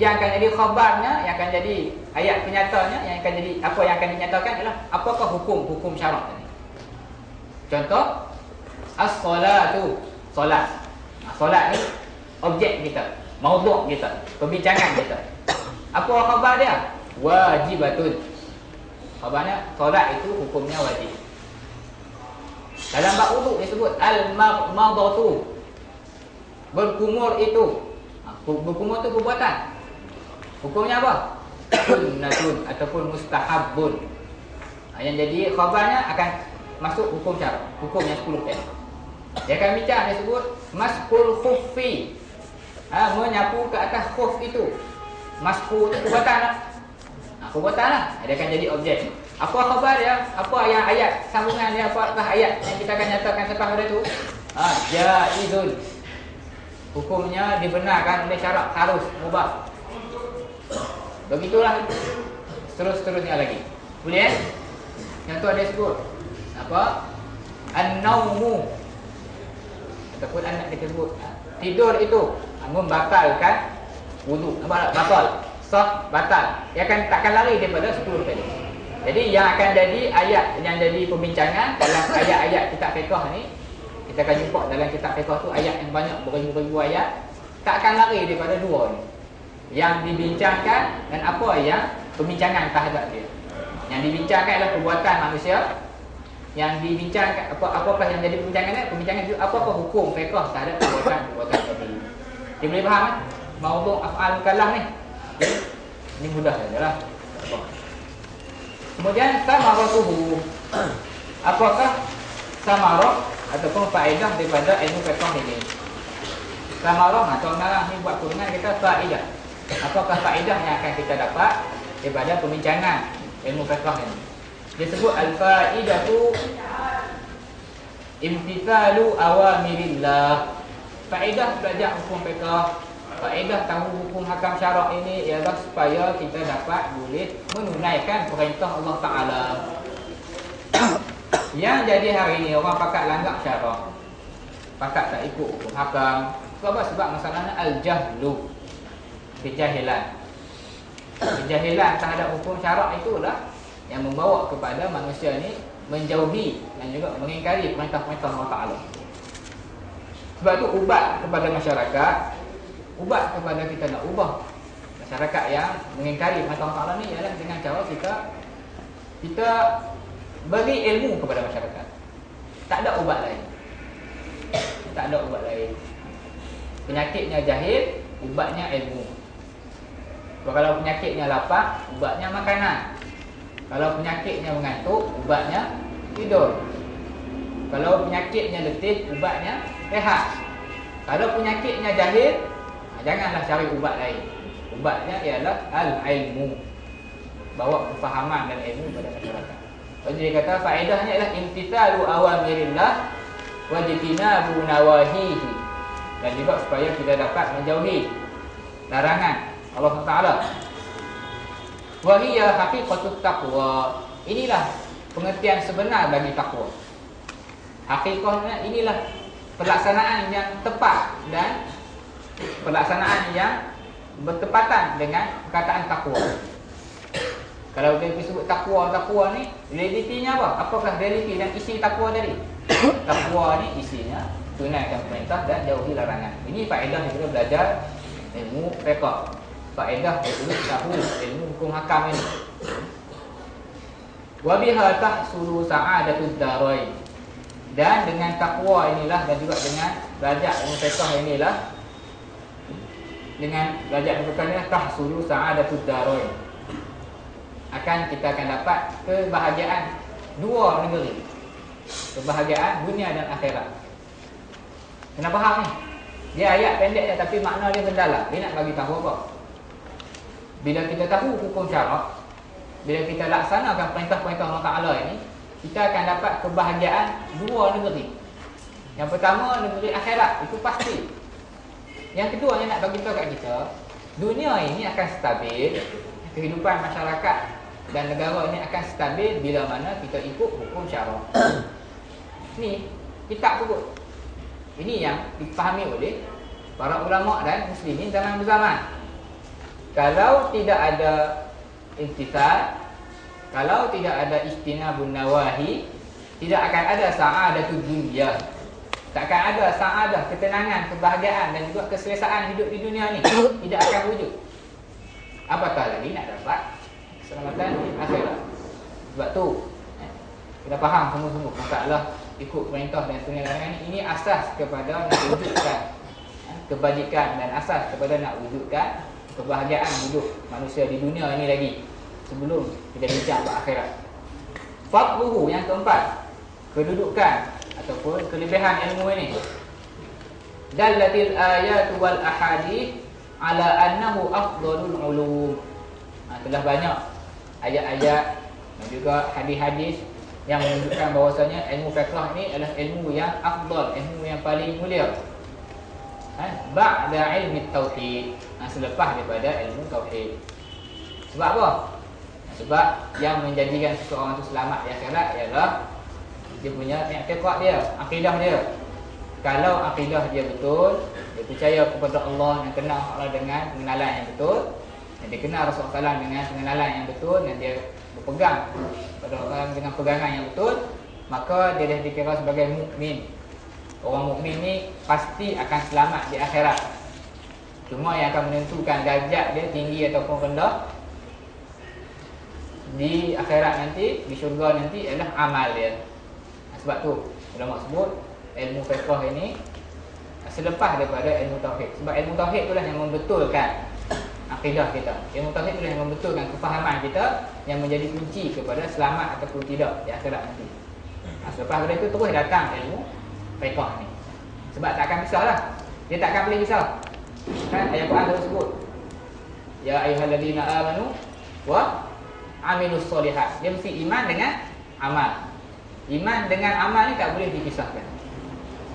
Yang akan jadi khabarnya, yang akan jadi ayat penyatanya, yang akan jadi apa yang akan dinyatakan ialah apakah hukum syarak tadi. Contoh as-salatu, solat. Solat ni objek kita, maudhu' kita, perbincangan kita. Apa khabar dia? Wajibatun. Khabarnya solat itu hukumnya wajib. Dalam bab wudu disebut al-madghatu. Berkumur itu. Berkumur itu perbuatan. Hukumnya apa? Sunnatun ataupun mustahabbun. Yang jadi khabarnya akan masuk hukum syarak, hukum yang 10 tadi. Dia akan bincang, disebut maskul khuffi. Menyapu ke atas khuf itu. Masku itu perbuatan lah. Perbuatan lah. Dia akan jadi objek. Apa khabar dia? Apa yang ayat sambungan dia? Apakah ayat yang kita akan nyatakan selepas pada itu? Jaizun. Hukumnya dibenarkan oleh syarak, harus, mubah. Begitulah seterusnya lagi. Boleh eh? Contoh ada sebut apa? An-naumu. Ataupun anak kita sebut tidur itu membatalkan wudu. Nampak tak? Batal. Sah, batal. Dia akan takkan lari daripada 10 tadi. Jadi yang akan jadi ayat yang jadi perbincangan dalam ayat-ayat kitab fiqh ni, kita akan jumpa dalam kitab fiqh tu ayat yang banyak, beribu-ribu ayat, tak akan lari daripada dua ni. Yang dibincangkan dan apa yang perbincangan terhadap dia. Yang dibincangkan adalah perbuatan manusia. Yang dibincangkan apakah yang jadi perbincangan? Perbincangan itu apakah hukum fiqh terhadap perbuatan tadi. Dia boleh faham kan? Maudhu' af'al mukallaf ni. Ini mudah sajalah. Kemudian samaratuhu. Apakah samarah ataupun faedah daripada ilmu fiqh ini? Samarah atau narah ni buat kurungan kita faedah. Apakah faedah yang akan kita dapat daripada perbincangan ilmu fiqh ini? Dia sebut al-faidatu imtithalu awamirillah. Faedah belajar hukum fiqh, faedah tahu hukum hakam syarak ini ialah supaya kita dapat boleh menunaikan perintah Allah Ta'ala. Yang jadi hari ini orang pakat langgar syarak, pakat tak ikut hukum hakam. Sebab apa? Sebab masalahnya al-jahlu, kejahilan. Kejahilan terhadap hukum syarak itulah yang membawa kepada manusia ini menjauhi dan juga mengingkari perintah-perintah Allah Ta'ala. Sebab tu ubat kepada masyarakat, ubat kepada kita nak ubah masyarakat yang mengingkari firman Allah Ta'ala ni ialah dengan cara kita beri ilmu kepada masyarakat. Tak ada ubat lain. Tak ada ubat lain. Penyakitnya jahil, ubatnya ilmu. Kalau penyakitnya lapar, ubatnya makanan. Kalau penyakitnya mengantuk, ubatnya tidur. Kalau penyakitnya letih, ubatnya rehat. Kalau penyakitnya jahil, janganlah cari ubat lain. Ubatnya ialah al-ilmu. Bawa kefahaman dan ilmu kepada masyarakat. Jadi dia kata faedahnya ialah imtithalu awamirillah wa jitinabu nawahihi. Dan juga supaya kita dapat menjauhi larangan Allah Taala. Wa hiya haqiqatut taqwa. Inilah pengertian sebenar bagi takwa. Hakikatnya inilah pelaksanaan yang tepat dan pelaksanaan yang bertepatan dengan perkataan takwa. Kalau kita sebut takwa ni, realitinya apa? Apakah realiti dan isi takwa tadi? Takwa ni isinya tunaikan perintah dan jauhi larangan. Ini faedah kita belajar ilmu fiqh. Faedah kita tahu ilmu hukum hakam ini. Wa biha tahsulu sa'adatud darain. Dan dengan takwa inilah dan juga dengan belajar ilmu fiqh inilah, dengan belajar ilmu fiqh inilah tahsulu sa'adatud darain, kita akan dapat kebahagiaan dua negeri, kebahagiaan dunia dan akhirat. Kena faham ni. Dia ayat pendek je tapi makna dia mendalam. Dia nak bagi tahu apa? Bila kita tahu hukum syarak, bila kita laksanakan perintah-perintah Allah Ta'ala ini, kita akan dapat kebahagiaan dua negeri. Yang pertama, negeri akhirat. Itu pasti. Yang kedua yang nak bagi tahu kat kita, dunia ini akan stabil, kehidupan masyarakat dan negara ini akan stabil bila mana kita ikut hukum syarak. Ni kitab sebut. Ini yang dipahami oleh para ulama dan muslimin zaman berzaman. Kalau tidak ada imtithal, kalau tidak ada ijtinabun nawahi, tidak akan ada sa'adatud dunya. Tak akan ada sa'adah, ketenangan, kebahagiaan dan juga keselesaan hidup di dunia ni. Tidak akan wujud. Apatah lagi nak dapat keselamatan di akhirat. Sebab tu kita faham sungguh-sungguh masalah ikut perintah dan tunai larangan ini asas kepada nak wujudkan kebajikan dan asas kepada nak wujudkan kebahagiaan hidup manusia di dunia ini lagi sebelum kita bincang ke akhirat. Fadluhu yang keempat, kedudukan ataupun kelebihan ilmu ini. Dallatil ayatu wal ahadith ala annahu afdalul ulum. Telah banyak ayat-ayat dan juga hadis-hadis yang menunjukkan bahawasanya ilmu fiqh ini adalah ilmu yang afdal, ilmu yang paling mulia. Ba'da ilmi tauhid, selepas daripada ilmu tauhid. Sebab apa? Sebab yang menjadikan seseorang itu selamat di akhirat ialah dia punya i'tiqad dia, akidah dia. Kalau akidah dia betul, dia percaya kepada Allah dan kenal Allah dengan pengenalan yang betul, dan dia kenal Rasulullah SAW dengan pengenalan yang betul, dan dia berpegang pada Allah dengan pegangan yang betul, maka dia dah dikira sebagai mukmin. Orang mukmin ni pasti akan selamat di akhirat. Cuma yang akan menentukan darjat dia tinggi ataupun rendah di akhirat nanti, di syurga nanti adalah amal dia. Sebab tu ulama sebut ilmu fiqh ini selepas daripada ilmu tauhid. Sebab ilmu tauhid itulah yang membetulkan akidah kita. Ilmu tauhid itulah yang membetulkan kefahaman kita, yang menjadi kunci kepada selamat ataupun tidak di akhirat nanti. Selepas daripada itu terus datang ilmu fiqh ni. Sebab tak akan pisah lah. Dia tak akan boleh pisah. Kan ayat Quran terus sebut, ya ayyuhalladzina amanu wa amilus solihat. Dia mesti iman dengan amal. Iman dengan amal ni tak boleh dipisahkan.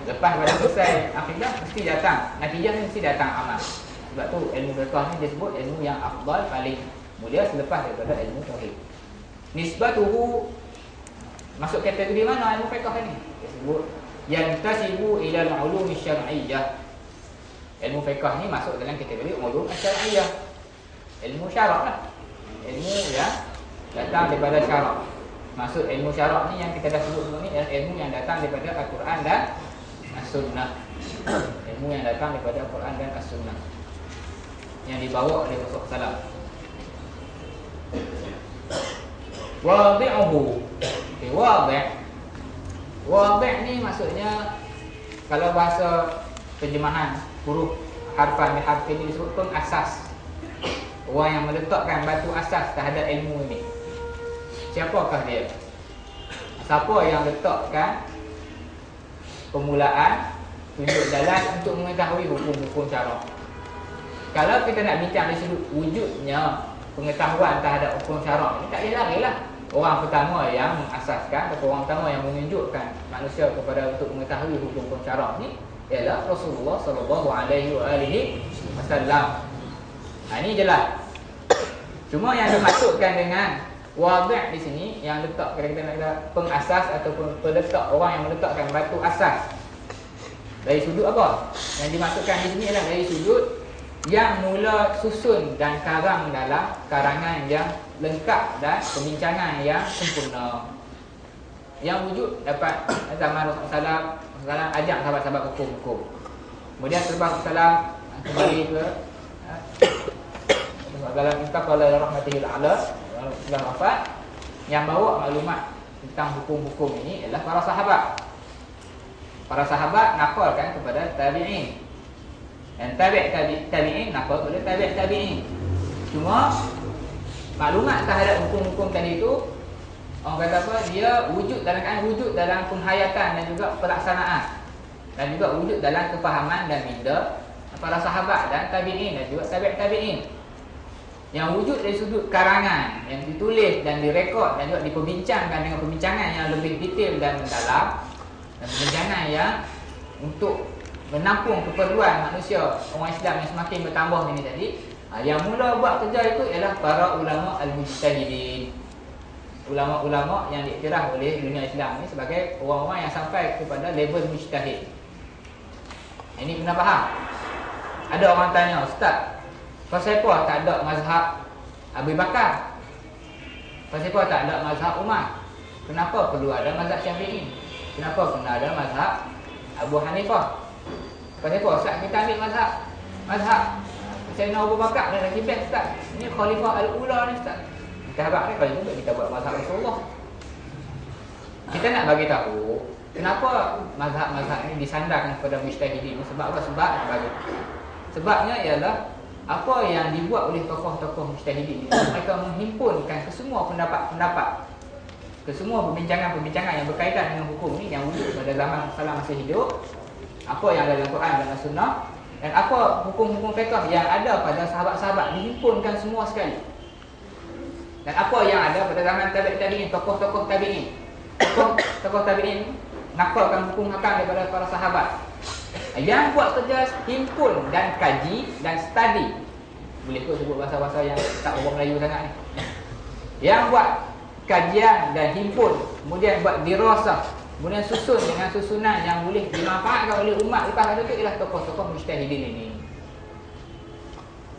Lepas pada selesai akidah mesti datang, natijah mesti datang amal. Sebab tu ilmu fiqh ni dia sebut ilmu yang afdal, paling mulia selepas daripada ilmu tauhid. Nisbatuhu masuk kategori mana ilmu fiqh ni? Dia sebut yantasibu ila al-ulum syar'iyyah. Ilmu fiqh ni masuk dalam kategori ulum syar'iyyah. Ilmu syarak lah. Ilmu yang datang daripada syarak. Maksud ilmu syarak ni yang kita dah sebut sebelum ni adalah ilmu yang datang daripada Al-Quran dan As-Sunnah. Ilmu yang datang daripada Al-Quran dan As-Sunnah. yang dibawa oleh Rasulullah SAW. Wadi'uhu. Okay, wadi' ni maksudnya kalau bahasa terjemahan huruf harfan harfi ini disebut pengasas. Orang yang meletakkan batu asas terhadap ilmu ini. Siapakah dia? Siapa yang letakkan permulaan, tunjuk jalan untuk mengetahui hukum-hukum syarak. Kalau kita nak bincang dari sudut wujudnya pengetahuan terhadap hukum syarak ini, tak boleh lari lah. Orang pertama yang mengasaskan atau orang pertama yang menunjukkan manusia kepada untuk mengetahui hukum-hukum syarak ni ialah Rasulullah sallallahu alaihi wasallam. Ini jelas. Cuma yang dimaksudkan dengan wadi' di sini yang letak, kalau kita nak kata pengasas ataupun peletak, orang yang meletakkan batu asas. Dari sudut apa? Yang dimaksudkan di sini ialah dari sudut yang mula susun dan karang dalam karangan yang lengkap dan pembincangan yang sempurna. Yang wujud dapat zaman Rasulullah SAW ajak sahabat-sahabat hukum-hukum. Kemudian selepas Rasulullah kembali ke dalam intaqala ila rahmatihil a'la, sudah wafat, yang bawa maklumat tentang hukum-hukum ini adalah para sahabat. Para sahabat naqalkan kepada tabi'in. Dan tabi'in naqal kepada tabi'in. Cuma maklumat terhadap hukum-hukum tadi itu, orang kata apa, dia wujud dalam penghayatan dan juga pelaksanaan, dan juga wujud dalam kefahaman dan minda para sahabat dan tabi'in dan juga tabi'in. Yang wujud dari sudut karangan yang ditulis dan direkod dan juga diperbincangkan dengan perbincangan yang lebih detail dan mendalam, dan perbincangan yang untuk menampung keperluan manusia orang Islam yang semakin bertambah ini tadi. Yang mula buat kerja itu ialah para ulama al-mujtahidin, ulama-ulama yang diiktiraf oleh dunia Islam ini sebagai orang-orang yang sampai kepada level mujtahid. Ini kena faham. Ada orang tanya, Ustaz, pasal apa tak ada mazhab Abu Bakar? Pasal apa tak ada mazhab Umar? Kenapa perlu ada mazhab Syafi'i? Kenapa kena ada mazhab Abu Hanifah? Pasal apa Ustaz kita ambil mazhab Sayyidina Abu Bakar dan lagi best Ustaz? Ini Khalifah Al-Ula ni Ustaz. Kita harap ni kalau juga kita buat mazhab Rasulullah. Kita nak bagi tahu kenapa mazhab-mazhab ini disandarkan kepada mujtahidin. Sebab apa? Sebabnya ialah apa yang dibuat oleh tokoh-tokoh mujtahidin, mereka menghimpunkan kesemua pendapat-pendapat, kesemua perbincangan-perbincangan yang berkaitan dengan hukum ni yang wujud pada zaman Rasulullah masih hidup, apa yang ada dalam Quran dan Sunnah, dan apa hukum-hukum fiqh yang ada pada sahabat-sahabat, dihimpunkan semua sekali. Dan apa yang ada pada zaman tabi'in, tokoh-tokoh tabi'in, tokoh tabi'in nakalkan hukum hakam daripada para sahabat. Yang buat kerja himpun dan kaji dan study. Boleh kot sebut bahasa-bahasa yang tak orang Melayu sangat ni. Yang buat kajian dan himpun, kemudian buat dirasah, kemudian susun dengan susunan yang boleh dimanfaatkan oleh umat lepas itu ialah tokoh-tokoh mujtahidin ini.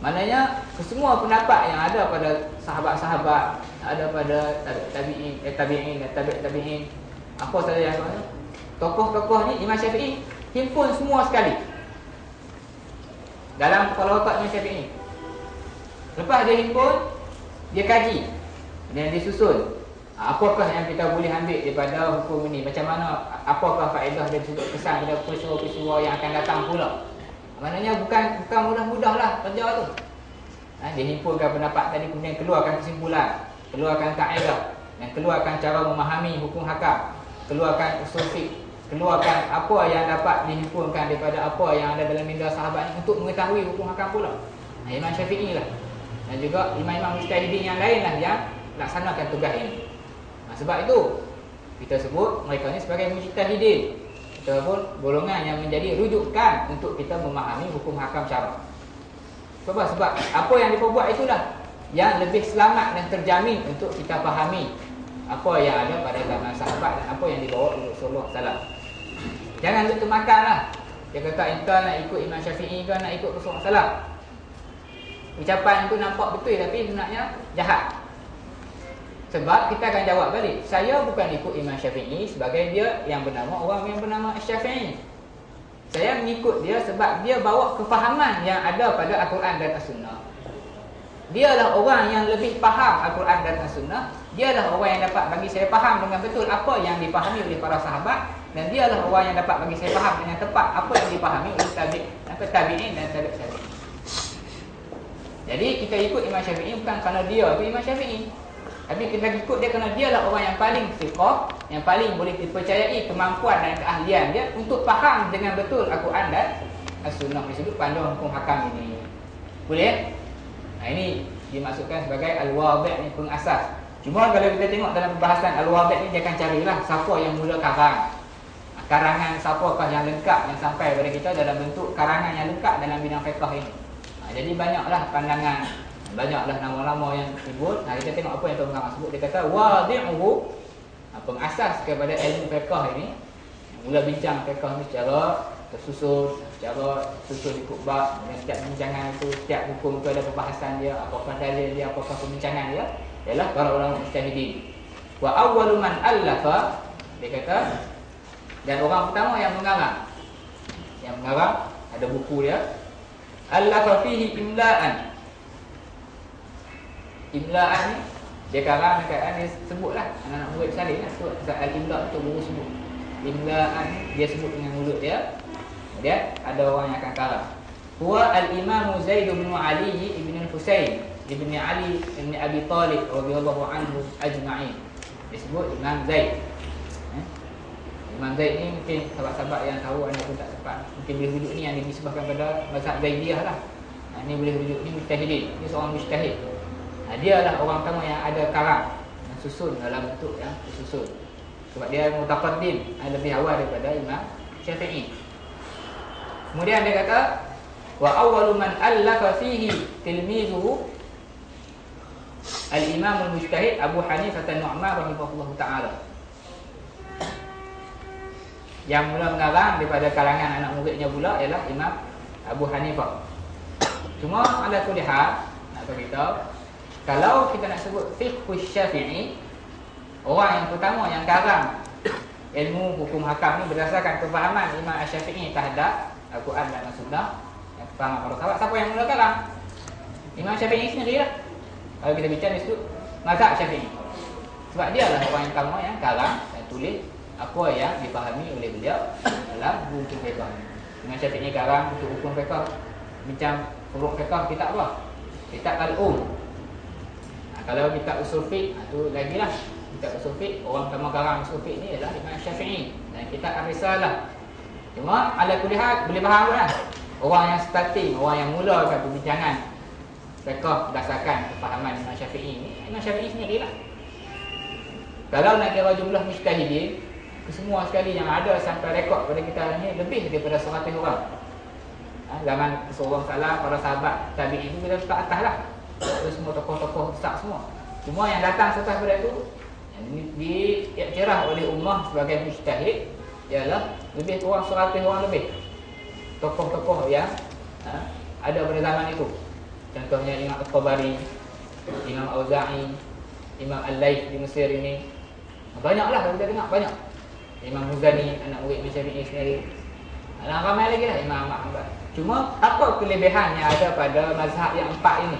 Maknanya kesemua pendapat yang ada pada sahabat-sahabat, ada pada tabi'in dan tabi'in, apa saja yang mana, tokoh-tokoh ni Imam Syafi'i himpun semua sekali dalam kepala otak Imam Syafi'i. Lepas dia himpun, dia kaji dan dia susun apakah yang kita boleh ambil daripada hukum ini, macam mana, apakah faedah dan juga kesan pada peristiwa-peristiwa yang akan datang pula. Maknanya bukan mudah-mudah lah kerja tu. Dia himpunkan pendapat tadi, kemudian keluarkan kesimpulan, keluarkan kaedah, dan keluarkan cara memahami hukum hakam, keluarkan usul fiqh, keluarkan apa yang dapat dihimpunkan daripada apa yang ada dalam minda sahabat ini untuk mengetahui hukum hakam pula. Imam Syafi'i lah, dan juga imam-imam mujtahidin yang lain lah yang laksanakan tugas ini. Sebab itu kita sebut mereka ni sebagai mujtahidin, ataupun golongan yang menjadi rujukan untuk kita memahami hukum hakam syarak. Sebab apa yang diperbuat itulah yang lebih selamat dan terjamin untuk kita fahami apa yang ada pada zaman sahabat dan apa yang dibawa oleh Rasulullah SAW. Jangan lupa makanlah. Dia kata entah nak ikut Imam Syafi'i ke nak ikut Rasulullah SAW. Ucapan itu nampak betul tapi sebenarnya jahat. Sebab kita akan jawab balik, saya bukan ikut Imam Syafi'i sebagai dia yang bernama orang yang bernama Syafi'i. Saya mengikut dia sebab dia bawa kefahaman yang ada pada Al-Quran dan As-Sunnah. Dialah orang yang lebih faham Al-Quran dan As-Sunnah. Dialah orang yang dapat bagi saya faham dengan betul apa yang dipahami oleh para sahabat. Dan dialah orang yang dapat bagi saya faham dengan tepat apa yang dipahami oleh tabi'in dan tabi'in. Jadi kita ikut Imam Syafi'i bukan kerana dia tu Imam Syafi'i, tapi kita ikut dia kerana dialah orang yang paling siqah, yang paling boleh dipercayai kemampuan dan keahlian dia untuk faham dengan betul Al-Quran dan As-Sunnah di sudut pandang hukum hakam ini. Boleh? Nah, ini dimaksudkan sebagai al-wadih ni pengasas. Cuma kalau kita tengok dalam pembahasan al-wadih ni, dia akan carilah siapa yang mula karang. Karangan siapakah yang lengkap yang sampai kepada kita dalam bentuk karangan yang lengkap dalam bidang fiqh ini. Jadi banyaklah pandangan, banyaklah nama-nama yang disebut. Kita tengok apa yang Tuan Muhammad sebut. Dia kata wadi'uhu, pengasas kepada ilmu fiqh ini. Mula bincang fiqh ni secara tersusun, secara susun ikut bab. Dan setiap bincangan itu, setiap hukum itu ada pembahasan dia, apakah dalil dia, apakah pembincangan dia, ialah para ulama mujtahidin. Wa awwalu man allafa, dia kata, dan orang pertama yang mengarang, ada buku dia, allafa fihi imla'an. Imla'an ni dia karang dekat, dia sebutlah anak-anak murid salin lah, sebut al-imla' tu guru sebut. Imla'an dia sebut dengan mulut dia. Kemudian ada orang yang akan karang. Huwa al-Imam Zaid bin Ali ibn Husain ibn Ali ibn Abi Talib radhiyallahu anhu ajma'in. Disebut Imam Zaid. Imam Zaid ni mungkin sahabat-sahabat yang tahu, anda pun tak sempat, mungkin boleh rujuk ni yang disebabkan pada mazhab Zaidiyah lah. Ni boleh rujuk, ni mujtahidin, ni seorang mujtahid. Dia lah orang pertama yang ada karang, yang susun dalam bentuk yang tersusun. Sebab dia mutaqaddim, lebih awal daripada Imam Syafi'i. Kemudian dia kata wa awwalu man allafa fihi tilmizuhu al-Imam al-Mujtahid Abu Hanifah an-Nu'man rahimahullahu ta'ala. Yang mula mengarang daripada kalangan anak muridnya pula ialah Imam Abu Hanifah. Cuma ala kulli hal, nak beritahu, kalau kita nak sebut fiqh Syafi'i, orang yang pertama yang karang ilmu hukum hakam ni berdasarkan kefahaman Imam Syafi'i terhadap Al-Quran dan As-Sunnah, yang kefahaman para sahabat. Siapa yang mula karang? Imam Syafi'i sendirilah. Kalau kita bincang di situ mazhab Syafi'i, sebab dia lah orang yang pertama yang karang dan tulis apa yang dipahami oleh beliau dalam buku fiqh. Imam Syafi'i karang untuk hukum fiqh, bincang furu' fiqh, kitab apa? Kitab Al-Um. Kalau kitab usul fiqh, tu lagilah. Kitab usul fiqh, orang pertama karang usul fiqh ni ialah Imam Syafi'i. Dan kitab Ar-Risalah. Cuma ala kulli hal boleh faham kan? Orang yang starting, orang yang mulakan perbincangan fiqh berdasarkan kefahaman Imam Syafi'i ni, Imam Syafi'i sendirilah. Kalau nak kira jumlah mujtahidin, semua sekali yang ada sampai rekod pada kita ni lebih daripada 100 orang. Zaman seorang salah, para sahabat tabi'in itu kita letak atas lah. Itu semua tokoh-tokoh besar semua. Cuma yang datang setelah pada itu, yang diiktiraf oleh ummah sebagai mujtahid, ialah lebih kurang 100 orang lebih. Tokoh-tokoh yang ada pada zaman itu. Contohnya Imam Al-Tabari, Imam Auza'i, Imam Al-Layth di Mesir ini. Banyaklah kalau kita tengok, banyak. Imam Muzani, anak murid Imam Syafi'i sendiri. Ramai lagi lah Imam Ahmad Hanbal. Cuma apa kelebihan yang ada pada mazhab yang empat ini?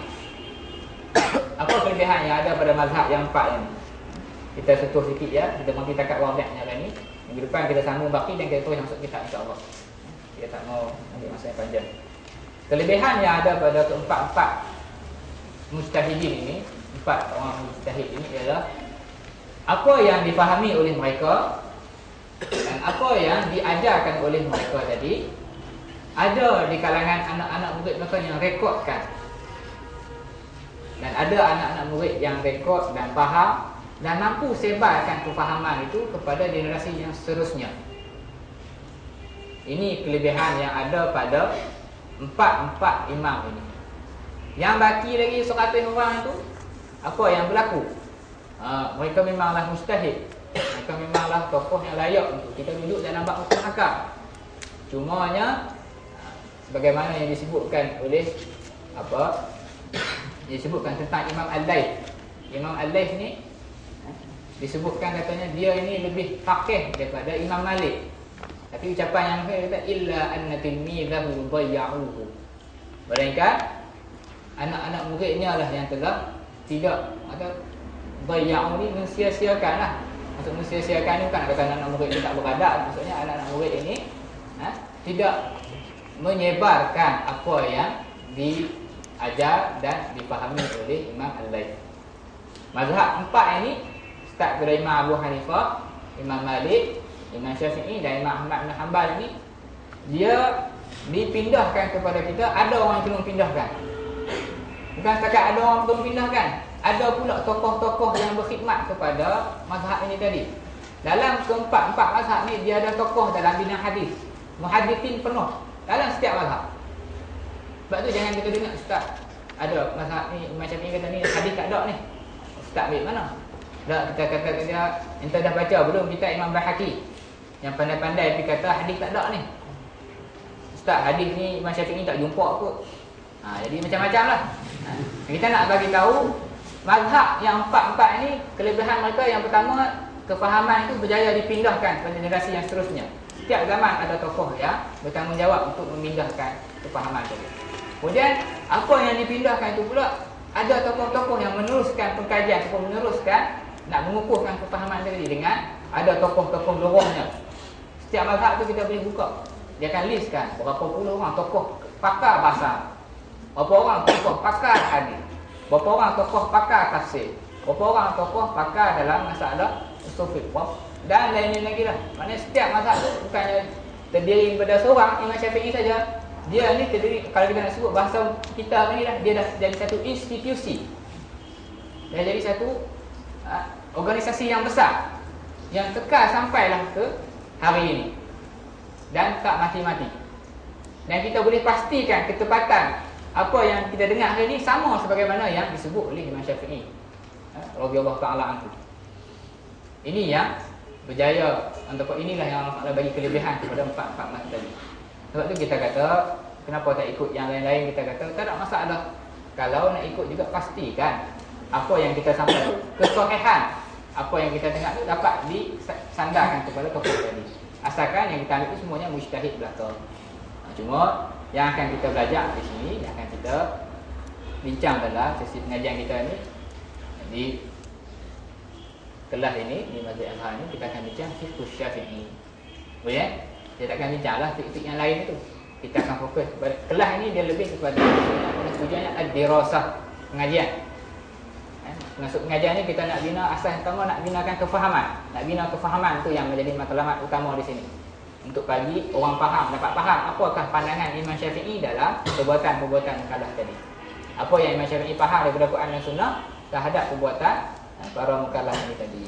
Apa kelebihan yang ada pada mazhab yang empat ini? Kita sentuh sikit ya. Kita mampu takat wadihnya kan ni. Minggu depan kita sambung baki dan kita terus masuk kitab, insya-Allah. Kita tak mau ambil masa yang panjang. Kelebihan yang ada pada keempat-empat mujtahidin ini, empat orang mujtahid ini ialah apa yang difahami oleh mereka dan apa yang diajarkan oleh mereka tadi ada di kalangan anak-anak murid mereka yang rekodkan, dan ada anak-anak murid yang rekod dan faham dan mampu sebarkan kefahaman itu kepada generasi yang seterusnya. Ini kelebihan yang ada pada empat imam ini. Yang baki lagi 100 orang itu, apa yang berlaku? Mereka memanglah mujtahid, mereka memanglah tokoh yang layak untuk kita duduk dalam bab hukum hakam. Cumanya sebagaimana yang disebutkan oleh disebutkan tentang Imam Al-Layth. Imam Al-Layth ni disebutkan katanya dia ini lebih faqih daripada Imam Malik. Tapi ucapan yang akhir kata illa anna tilmizahu dhayya'uhu. Melainkan anak-anak muridnya lah yang telah tidak atau dhayya'u ni mensia-siakan lah. Maksud mensia-siakan ni bukan kata anak-anak murid ni tak beradab. Maksudnya anak-anak murid ini tidak menyebarkan apa yang diajar dan dipahami oleh Imam Al-Laits. Mazhab empat ini start dari Imam Abu Hanifah, Imam Malik, Imam Syafi'i dan Imam Ahmad bin Hanbal ini dia dipindahkan kepada kita. Ada orang yang tolong pindahkan. Bukan setakat ada orang tolong pindahkan, ada pula tokoh-tokoh yang berkhidmat kepada mazhab ini tadi. Dalam keempat-empat mazhab ni dia ada tokoh dalam bidang hadis. Muhaddithin penuh dalam setiap mazhab. Sebab tu jangan kita dengar ustaz ada mazhab ni Imam Syafi'i kata ni hadis tak ada ni. Ustaz ambil mana? Dah kita kata dia ente dah baca belum kita Imam Bahaki yang pandai-pandai pergi kata hadis tak ada ni. Ustaz hadis ni Imam Syafi'i tak jumpa kot. Jadi macam-macam lah. Kita nak bagi tahu mazhab yang empat-empat ni kelebihan mereka yang pertama kefahaman itu berjaya dipindahkan pada generasi yang seterusnya. Setiap zaman ada tokoh yang bertanggungjawab untuk memindahkan kefahaman itu. Kemudian apa yang dipindahkan itu pula ada tokoh-tokoh yang meneruskan pengkajian ataupun meneruskan nak mengukuhkan kefahaman tadi dengan ada tokoh-tokoh lorongnya. Setiap mazhab tu kita boleh buka. Dia akan listkan berapa puluh orang tokoh pakar bahasa, berapa orang tokoh pakar hadis, berapa orang tokoh pakar tafsir, berapa orang tokoh pakar dalam masalah usul fiqh dan lain-lain lagi lah. Maknanya setiap mazhab tu bukannya terdiri daripada seorang Imam Syafi'i saja. Dia ni terdiri, kalau kita nak sebut bahasa kita ni dah, dia dah jadi satu institusi. Dah jadi satu organisasi yang besar yang kekal sampailah ke hari ini dan tak mati-mati. Dan kita boleh pastikan ketepatan apa yang kita dengar hari ini sama sebagaimana yang disebut oleh Imam Syafi'i radhiyallahu taala anhu. Ini yang berjaya untuk inilah yang Allah bagi kelebihan kepada empat-empat mazhab tadi. Sebab tu kita kata kenapa tak ikut yang lain-lain, kita kata tak ada masalah. Kalau nak ikut juga pastikan apa yang kita sampaikan kesahihan apa yang kita dengar tu dapat disandarkan kepada tokoh tadi. Asalkan yang kita ambil itu semuanya mujtahid belaka. Cuma yang akan kita belajar di sini, yang akan kita bincang dalam sesi pengajian kita ni di kelas ini, di Masjid Al-Azhar ni kita akan bincang fiqh Syafi'i. Boleh? Kita takkan bincanglah fiqh yang lain itu. Kita akan fokus kepada kelas ini, dia lebih kepada tujuannya ad-dirasah, pengajian. Maksud pengajian ni kita nak bina asas pertama, nak binakan kefahaman. Nak bina kefahaman tu yang menjadi matlamat utama di sini. Untuk bagi orang faham, dapat faham apakah pandangan Imam Syafi'i dalam perbuatan-perbuatan mukallaf tadi. Apa yang Imam Syafi'i faham daripada Quran dan Sunnah terhadap perbuatan para mukallaf ini tadi.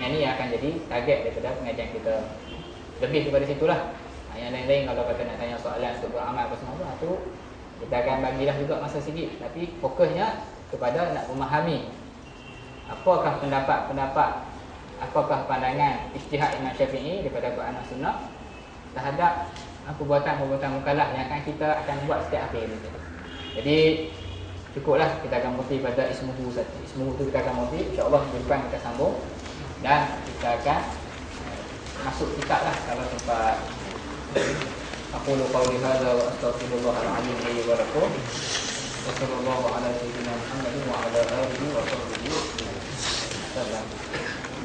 Yang ini akan jadi target daripada pengajian kita. Lebih daripada situlah. Yang lain-lain kalau kata nak tanya soalan untuk beramal apa semua tu kita akan bagilah juga masa sikit. Tapi fokusnya kepada nak memahami apakah pendapat-pendapat, apakah pandangan ijtihad Imam Syafi'i daripada Quran dan Sunnah terhadap perbuatan-perbuatan mukallaf yang kita akan buat setiap hari ini. Jadi cukuplah kita akan berhenti pada ismuhu saja. Ismuhu tu kita akan berhenti, insya-Allah minggu depan kita sambung dan kita akan masuk kitab lah kalau sempat. Aku lu qauli hadza wa astaghfirullahal azim li wa lakum. Wa sallallahu ala sayyidina Muhammadin wa ala alihi wa sahbihi wasallam.